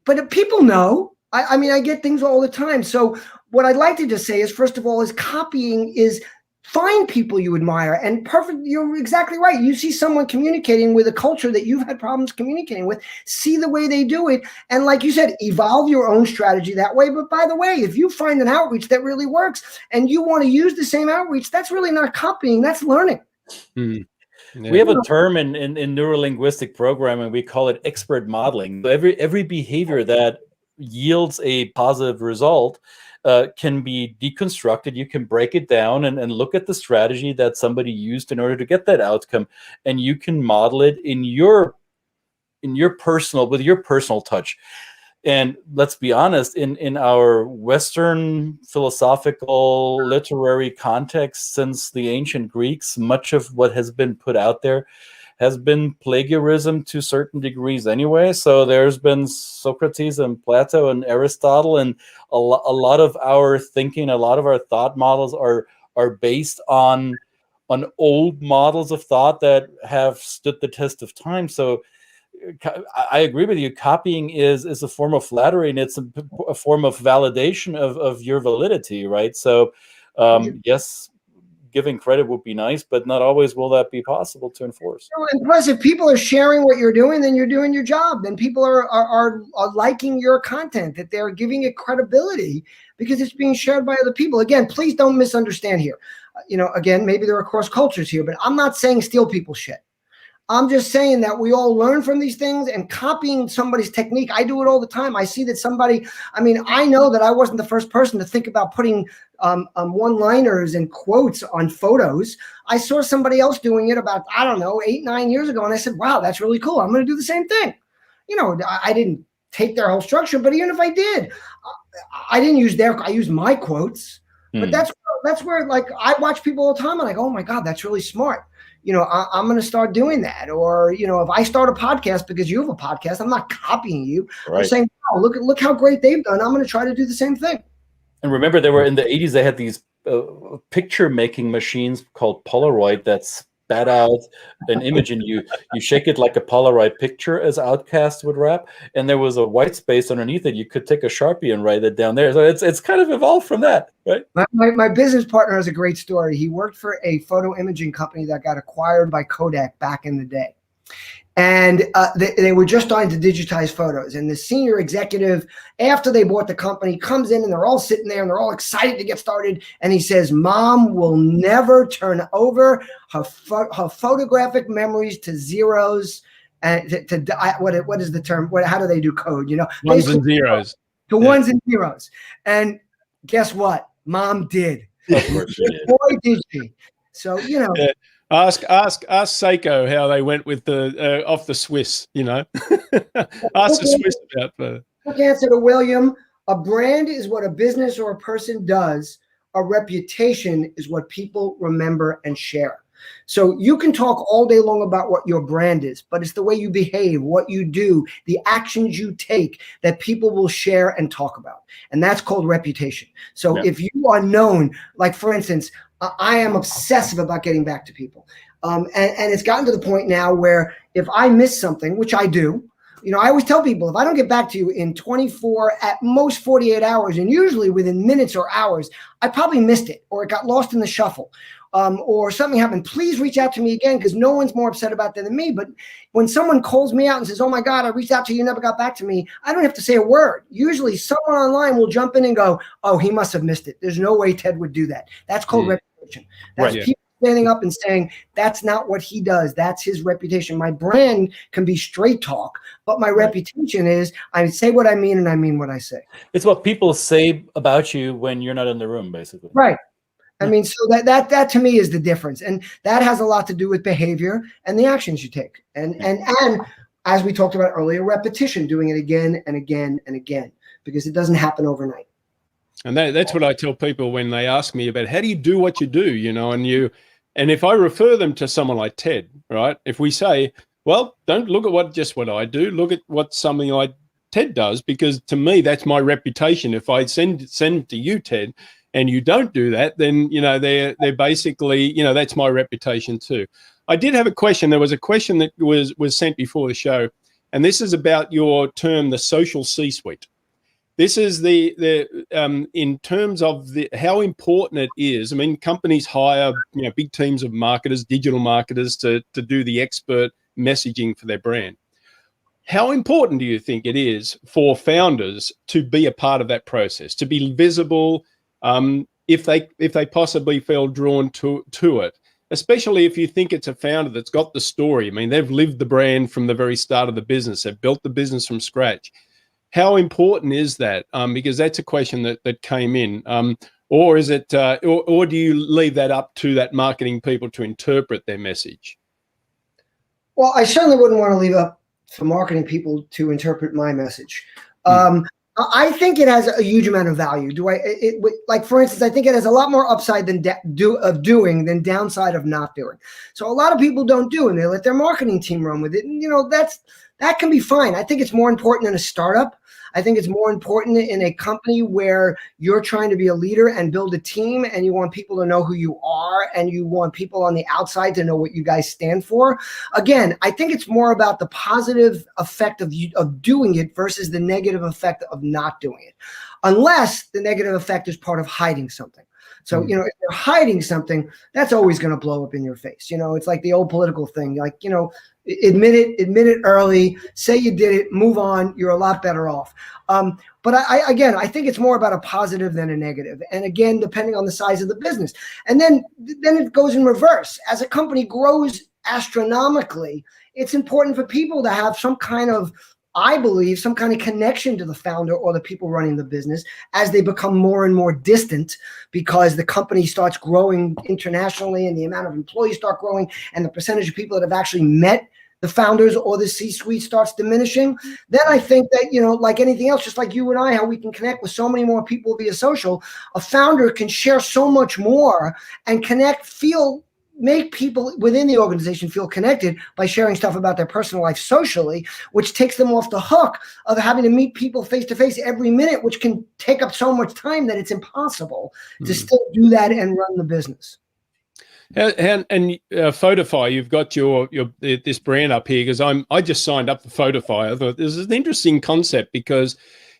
but people know. I get things all the time. So what I'd like to just say is, first of all, is copying is find people you admire, and perfect. You're exactly right. You see someone communicating with a culture that you've had problems communicating with, see the way they do it. And like you said, evolve your own strategy that way. But by the way, if you find an outreach that really works and you want to use the same outreach, that's really not copying, that's learning. Yeah. We have a term in neurolinguistic programming, we call it expert modeling. So every behavior that yields a positive result can be deconstructed. You can break it down and look at the strategy that somebody used in order to get that outcome, and you can model it in your personal, with your personal touch. And let's be honest, in our Western philosophical literary context since the ancient Greeks, much of what has been put out there has been plagiarism to certain degrees anyway. So there's been Socrates and Plato and Aristotle, and a lot of our thinking, a lot of our thought models are based on old models of thought that have stood the test of time. So I agree with you. Copying is a form of flattery, and it's a form of validation of your validity, right? So yes, giving credit would be nice, but not always will that be possible to enforce. And plus, if people are sharing what you're doing, then you're doing your job. Then people are liking your content, that they're giving it credibility because it's being shared by other people. Again, please don't misunderstand here. Again, maybe there are cross cultures here, but I'm not saying steal people's shit. I'm just saying that we all learn from these things, and copying somebody's technique. I do it all the time. I see that somebody, I know that I wasn't the first person to think about putting one-liners and quotes on photos. I saw somebody else doing it about, 8-9 years ago. And I said, wow, that's really cool. I'm going to do the same thing. I didn't take their whole structure, but even if I did, I didn't use I used my quotes. But that's where like, I watch people all the time. I'm like, oh my God, that's really smart. I'm going to start doing that. Or, if I start a podcast because you have a podcast, I'm not copying you. Right. I'm saying, wow, look how great they've done. I'm going to try to do the same thing. And remember, they were in the 80s, they had these picture making machines called Polaroid that spat out an image, and you shake it like a Polaroid picture, as Outkast would rap. And there was a white space underneath it. You could take a Sharpie and write it down there. So it's kind of evolved from that, right? My business partner has a great story. He worked for a photo imaging company that got acquired by Kodak back in the day. And they were just starting to digitize photos. And the senior executive, after they bought the company, comes in and they're all sitting there and they're all excited to get started. And he says, Mom will never turn over her photographic memories to zeros. And what is the term? How do they do code? Ones and zeros. To ones and zeros. And guess what? Mom did. Of course she did. Boy, did she. So, Yeah. Ask Seiko how they went with the off the Swiss. Ask the Swiss about the. Quick answer to William: a brand is what a business or a person does. A reputation is what people remember and share. So you can talk all day long about what your brand is, but it's the way you behave, what you do, the actions you take that people will share and talk about. And that's called reputation. So if you are known, like for instance, I am obsessive about getting back to people. And it's gotten to the point now where if I miss something, which I do, I always tell people, if I don't get back to you in 24, at most 48 hours, and usually within minutes or hours, I probably missed it, or it got lost in the shuffle, or something happened. Please reach out to me again, because no one's more upset about that than me. But when someone calls me out and says, oh my God, I reached out to you, never got back to me, I don't have to say a word. Usually someone online will jump in and go, oh, he must have missed it. There's no way Ted would do that. That's called reputation. That's people standing up and saying, that's not what he does. That's his reputation. My brand can be straight talk, but my reputation is I say what I mean and I mean what I say. It's what people say about you when you're not in the room, basically. Right. So that to me is the difference. And that has a lot to do with behavior and the actions you take. And as we talked about earlier, repetition, doing it again and again and again, because it doesn't happen overnight. And that's what I tell people when they ask me about how do you do what you do, and if I refer them to someone like Ted, right? If we say, well, don't look at what I do, look at what something like Ted does, because to me, that's my reputation. If I send to you, Ted, and you don't do that, then, they're basically, that's my reputation too. I did have a question. There was a question that was sent before the show, and this is about your term, the social C-suite. This is in terms of how important it is. I mean, companies hire big teams of marketers, digital marketers to do the expert messaging for their brand. How important do you think it is for founders to be a part of that process, to be visible, if they possibly feel drawn to it, especially if you think it's a founder that's got the story? I mean, they've lived the brand from the very start of the business. They've built the business from scratch. How important is that? Because that's a question that came in. Or is it, or do you leave that up to that marketing people to interpret their message? Well, I certainly wouldn't want to leave up for marketing people to interpret my message. I think it has a huge amount of value. Like, for instance, I think it has a lot more upside than doing than downside of not doing. So a lot of people don't do, and they let their marketing team run with it. And, that can be fine. I think it's more important in a startup. I think it's more important in a company where you're trying to be a leader and build a team, and you want people to know who you are, and you want people on the outside to know what you guys stand for. Again, I think it's more about the positive effect of doing it versus the negative effect of not doing it, unless the negative effect is part of hiding something. So, if you're hiding something, that's always going to blow up in your face. It's like the old political thing, like, admit it early, say you did it, move on. You're a lot better off. But I think it's more about a positive than a negative. And again, depending on the size of the business. And then it goes in reverse. As a company grows astronomically, it's important for people to have some kind of, I believe, some kind of connection to the founder or the people running the business as they become more and more distant, because the company starts growing internationally and the amount of employees start growing and the percentage of people that have actually met the founders or the C-suite starts diminishing. Then I think that, like anything else, just like you and I, how we can connect with so many more people via social, a founder can share so much more and make people within the organization feel connected by sharing stuff about their personal life socially, which takes them off the hook of having to meet people face to face every minute, which can take up so much time that it's impossible to still do that and run the business. And Photify, you've got your this brand up here, because I just signed up for Photify. I thought this is an interesting concept, because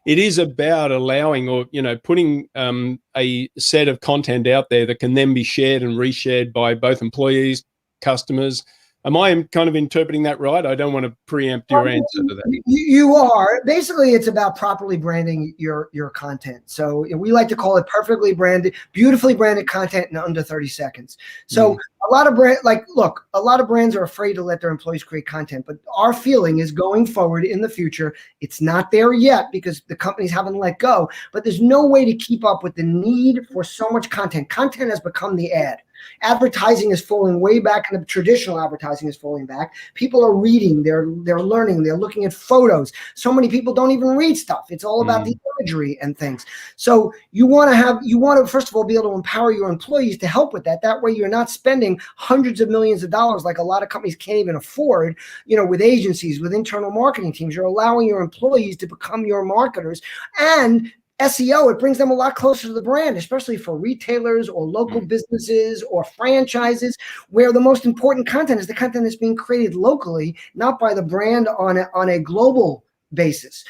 it is about allowing, or putting a set of content out there that can then be shared and reshared by both employees, customers. Am I kind of interpreting that right? I don't want to preempt your answer to that. You are. Basically, it's about properly branding your content. So we like to call it perfectly branded, beautifully branded content in under 30 seconds. So a lot of brands are afraid to let their employees create content, but our feeling is going forward in the future, it's not there yet because the companies haven't let go, but there's no way to keep up with the need for so much content. Content has become the ad. Advertising is falling way back, and the traditional advertising is falling back. People are reading, they're learning, they're looking at photos. So many people don't even read stuff. It's all about the imagery and things. So you want to first of all be able to empower your employees to help with that. That way you're not spending hundreds of millions of dollars like a lot of companies can't even afford, with agencies, with internal marketing teams. You're allowing your employees to become your marketers, and SEO, it brings them a lot closer to the brand, especially for retailers or local businesses or franchises, where the most important content is the content that's being created locally, not by the brand on a global basis.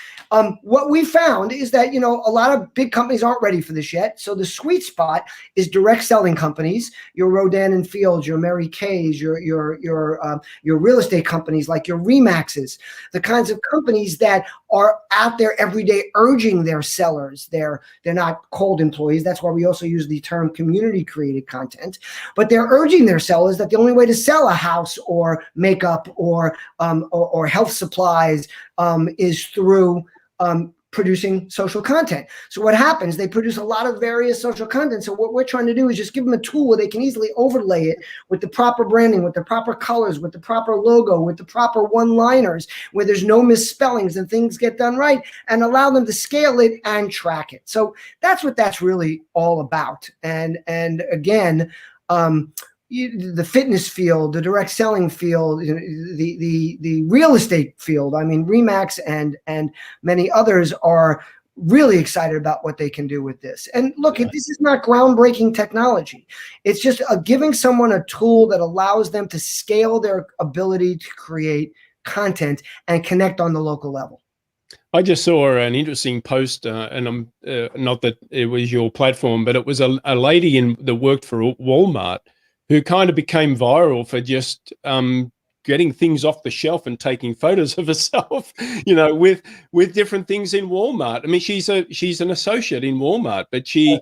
What we found is that, a lot of big companies aren't ready for this yet. So the sweet spot is direct selling companies, your Rodan and Fields, your Mary Kay's, your real estate companies like your Remaxes, the kinds of companies that are out there every day urging their sellers. They're not cold employees. That's why we also use the term community created content, but they're urging their sellers that the only way to sell a house or makeup or health supplies is through producing social content. So what happens, they produce a lot of various social content. So what we're trying to do is just give them a tool where they can easily overlay it with the proper branding, with the proper colors, with the proper logo, with the proper one-liners, where there's no misspellings and things get done right, and allow them to scale it and track it. So that's what that's really all about. And again, the fitness field, the direct selling field, the real estate field. I mean, Remax and many others are really excited about what they can do with this. And look, this is not groundbreaking technology. It's just giving someone a tool that allows them to scale their ability to create content and connect on the local level. I just saw an interesting post, and I'm not that it was your platform, but it was a lady that worked for Walmart, who kind of became viral for just getting things off the shelf and taking photos of herself, with different things in Walmart. I mean, she's an associate in Walmart, but she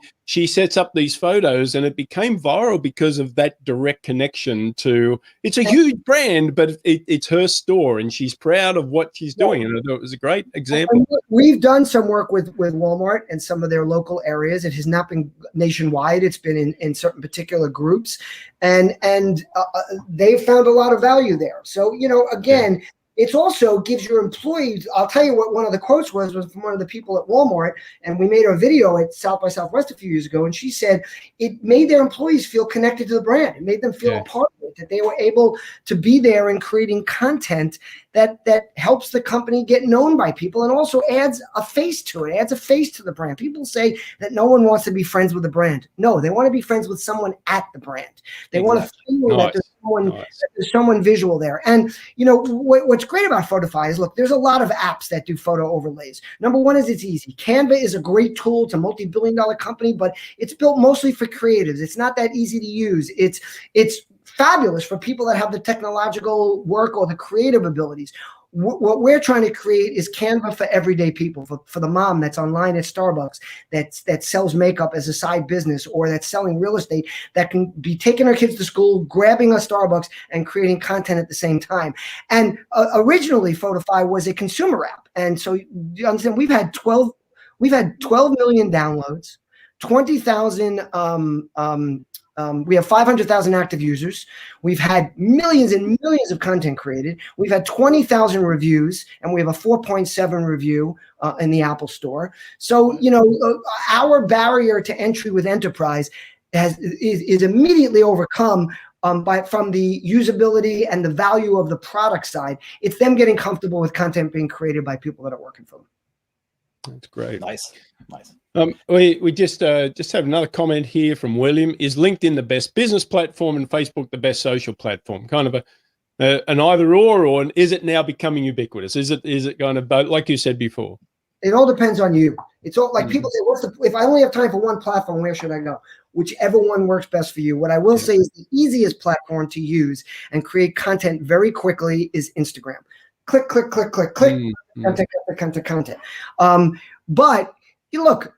sets up these photos, and it became viral because of that direct connection to. It's a huge brand, but it's her store, and she's proud of what she's doing. And I thought it was a great example. We've done some work with Walmart and some of their local areas. It has not been nationwide. It's been in certain particular groups, and they found a lot of value there. So, again, It also gives your employees, I'll tell you what one of the quotes was from one of the people at Walmart, and we made a video at South by Southwest a few years ago, and she said it made their employees feel connected to the brand. It made them feel a part of it, that they were able to be there and creating content that helps the company get known by people and also adds a face to it, adds a face to the brand. People say that no one wants to be friends with the brand. No, they want to be friends with someone at the brand. They want to feel that there's someone visual there. And you know what's great about Photify is, look, there's a lot of apps that do photo overlays. Number one is it's easy. Canva is a great tool. It's a multi-billion-dollar company, but it's built mostly for creatives. It's not that easy to use. It's fabulous for people that have the technological work or the creative abilities. What we're trying to create is Canva for everyday people, for the mom that's online at Starbucks, that sells makeup as a side business, or that's selling real estate, that can be taking her kids to school, grabbing a Starbucks, and creating content at the same time. And originally, Photify was a consumer app, and so you understand we've had 12 million downloads, 20,000. We have 500,000 active users. We've had millions and millions of content created. We've had 20,000 reviews, and we have a 4.7 review in the Apple Store. So, you know, our barrier to entry with enterprise is immediately overcome from the usability and the value of the product side. It's them getting comfortable with content being created by people that are working for them. That's great. Nice. We just have another comment here from William. Is LinkedIn the best business platform and Facebook the best social platform? Kind of an either or is it now becoming ubiquitous? Is it going to both, like you said before? It all depends on you. It's all like people say, if I only have time for one platform, where should I go? Whichever one works best for you. What I will say is the easiest platform to use and create content very quickly is Instagram. Click, click, click, click, click, content. But you look,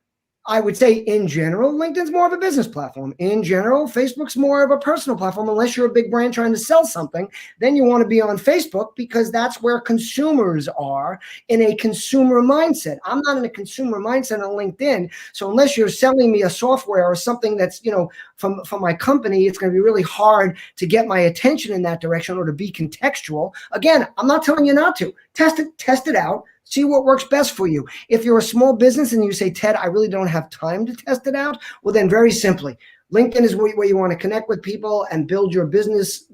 I would say in general, LinkedIn's more of a business platform. In general, Facebook's more of a personal platform. Unless you're a big brand trying to sell something, then you want to be on Facebook because that's where consumers are in a consumer mindset. I'm not in a consumer mindset on LinkedIn. So unless you're selling me a software or something that's, you know, from my company, it's going to be really hard to get my attention in that direction or to be contextual. Again, I'm not telling you not to. Test it out. See what works best for you. If you're a small business and you say, Ted, I really don't have time to test it out, well, then very simply, LinkedIn is where you want to connect with people and build your business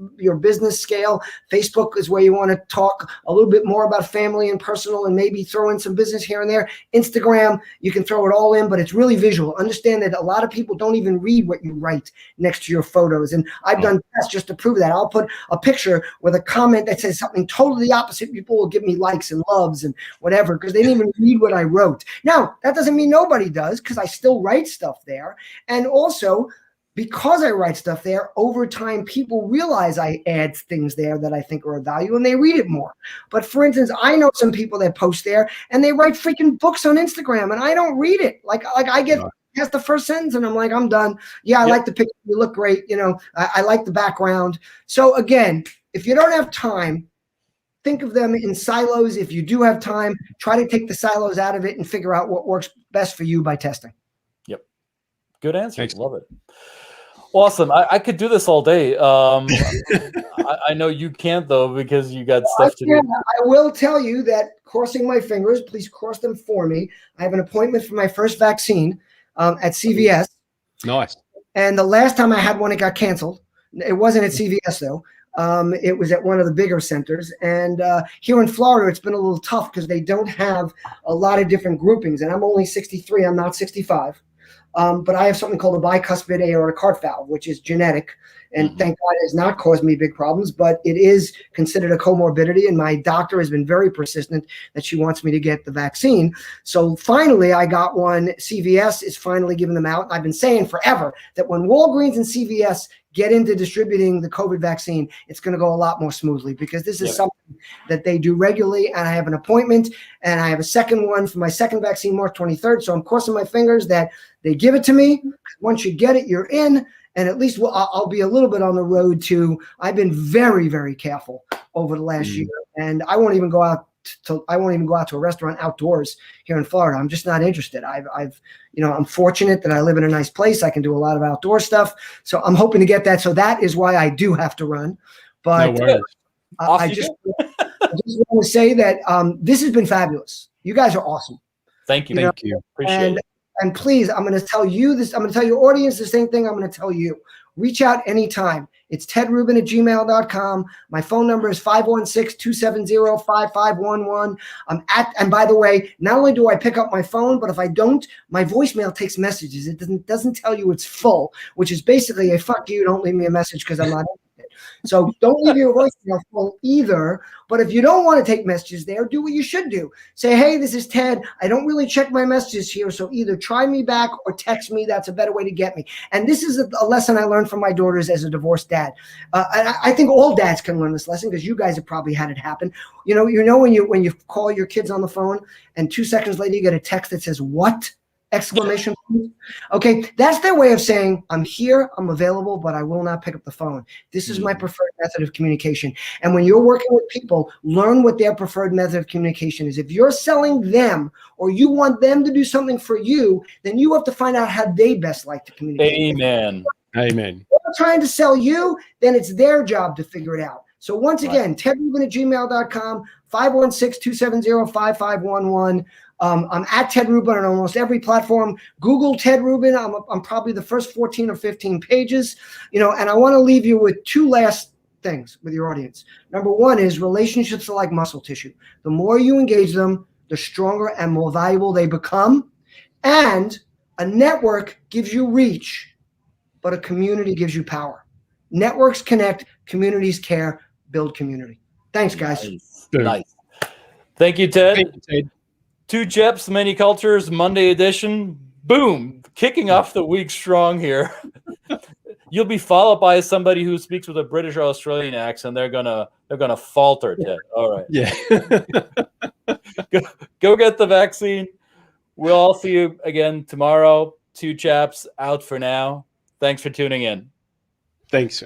scale. Facebook is where you want to talk a little bit more about family and personal and maybe throw in some business here and there. Instagram, you can throw it all in, but it's really visual. Understand that a lot of people don't even read what you write next to your photos. And I've done tests just to prove that. I'll put a picture with a comment that says something totally opposite. People will give me likes and loves and whatever because they didn't even read what I wrote. Now, that doesn't mean nobody does because I still write stuff there. And also, because I write stuff there, over time, people realize I add things there that I think are of value and they read it more. But for instance, I know some people that post there and they write freaking books on Instagram and I don't read it. Like I get past the first sentence and I'm like, I'm done. Yeah, I like the picture. You look great. You know, I like the background. So again, if you don't have time, think of them in silos. If you do have time, try to take the silos out of it and figure out what works best for you by testing. Yep. Good answer. Thanks. Love it. Awesome. I could do this all day. I know you can't, though, because you got stuff to do. I will tell you that, crossing my fingers, please cross them for me. I have an appointment for my first vaccine at CVS. Nice. And the last time I had one, it got canceled. It wasn't at CVS, though. It was at one of the bigger centers. And here in Florida, it's been a little tough because they don't have a lot of different groupings. And I'm only 63. I'm not 65. But I have something called a bicuspid aortic heart valve, which is genetic. And thank God it has not caused me big problems, but it is considered a comorbidity. And my doctor has been very persistent that she wants me to get the vaccine. So finally, I got one. CVS is finally giving them out. I've been saying forever that when Walgreens and CVS get into distributing the COVID vaccine, it's going to go a lot more smoothly because this is something that they do regularly. And I have an appointment and I have a second one for my second vaccine, March 23rd. So I'm crossing my fingers that they give it to me. Once you get it, you're in. And at least I'll be a little bit on the road to, I've been very, very careful over the last year. And I won't even go out to a restaurant outdoors here in Florida. I'm just not interested. I'm fortunate that I live in a nice place. I can do a lot of outdoor stuff. So I'm hoping to get that. So that is why I do have to run. But no just want to say that this has been fabulous. You guys are awesome. Thank you. Thank you. Appreciate it. And please, I'm going to tell you this. I'm going to tell your audience the same thing I'm going to tell you. Reach out anytime. It's tedrubin@gmail.com. My phone number is 516-270-5511. And by the way, not only do I pick up my phone, but if I don't, my voicemail takes messages. It doesn't tell you it's full, which is basically a fuck you, don't leave me a message because I'm not interested. So don't leave your voicemail full either. But if you don't want to take messages there, do what you should do. Say, hey, this is Ted. I don't really check my messages here. So either try me back or text me. That's a better way to get me. And this is a lesson I learned from my daughters as a divorced dad. And I think all dads can learn this lesson because you guys have probably had it happen. You know when you call your kids on the phone and 2 seconds later you get a text that says, what? Exclamation point. Okay, that's their way of saying, I'm here, I'm available, but I will not pick up the phone. This is my preferred method of communication. And when you're working with people, learn what their preferred method of communication is. If you're selling them or you want them to do something for you, then you have to find out how they best like to communicate. Amen. Amen. If they're trying to sell you, then it's their job to figure it out. So once again, tedrubin@gmail.com, 516-270-5511. I'm at Ted Rubin on almost every platform. Google Ted Rubin. I'm probably the first 14 or 15 pages, and I want to leave you with two last things with your audience. Number one is relationships are like muscle tissue. The more you engage them, the stronger and more valuable they become. And a network gives you reach, but a community gives you power. Networks connect, communities care, build community. Thanks, guys. Nice. Thank you, Ted. Thank you, Ted. Two Chaps, Many Cultures, Monday edition. Boom. Kicking off the week strong here. You'll be followed by somebody who speaks with a British or Australian accent. They're gonna falter, Ted. All right. Yeah. Go get the vaccine. We'll all see you again tomorrow. Two Chaps out for now. Thanks for tuning in. Thanks.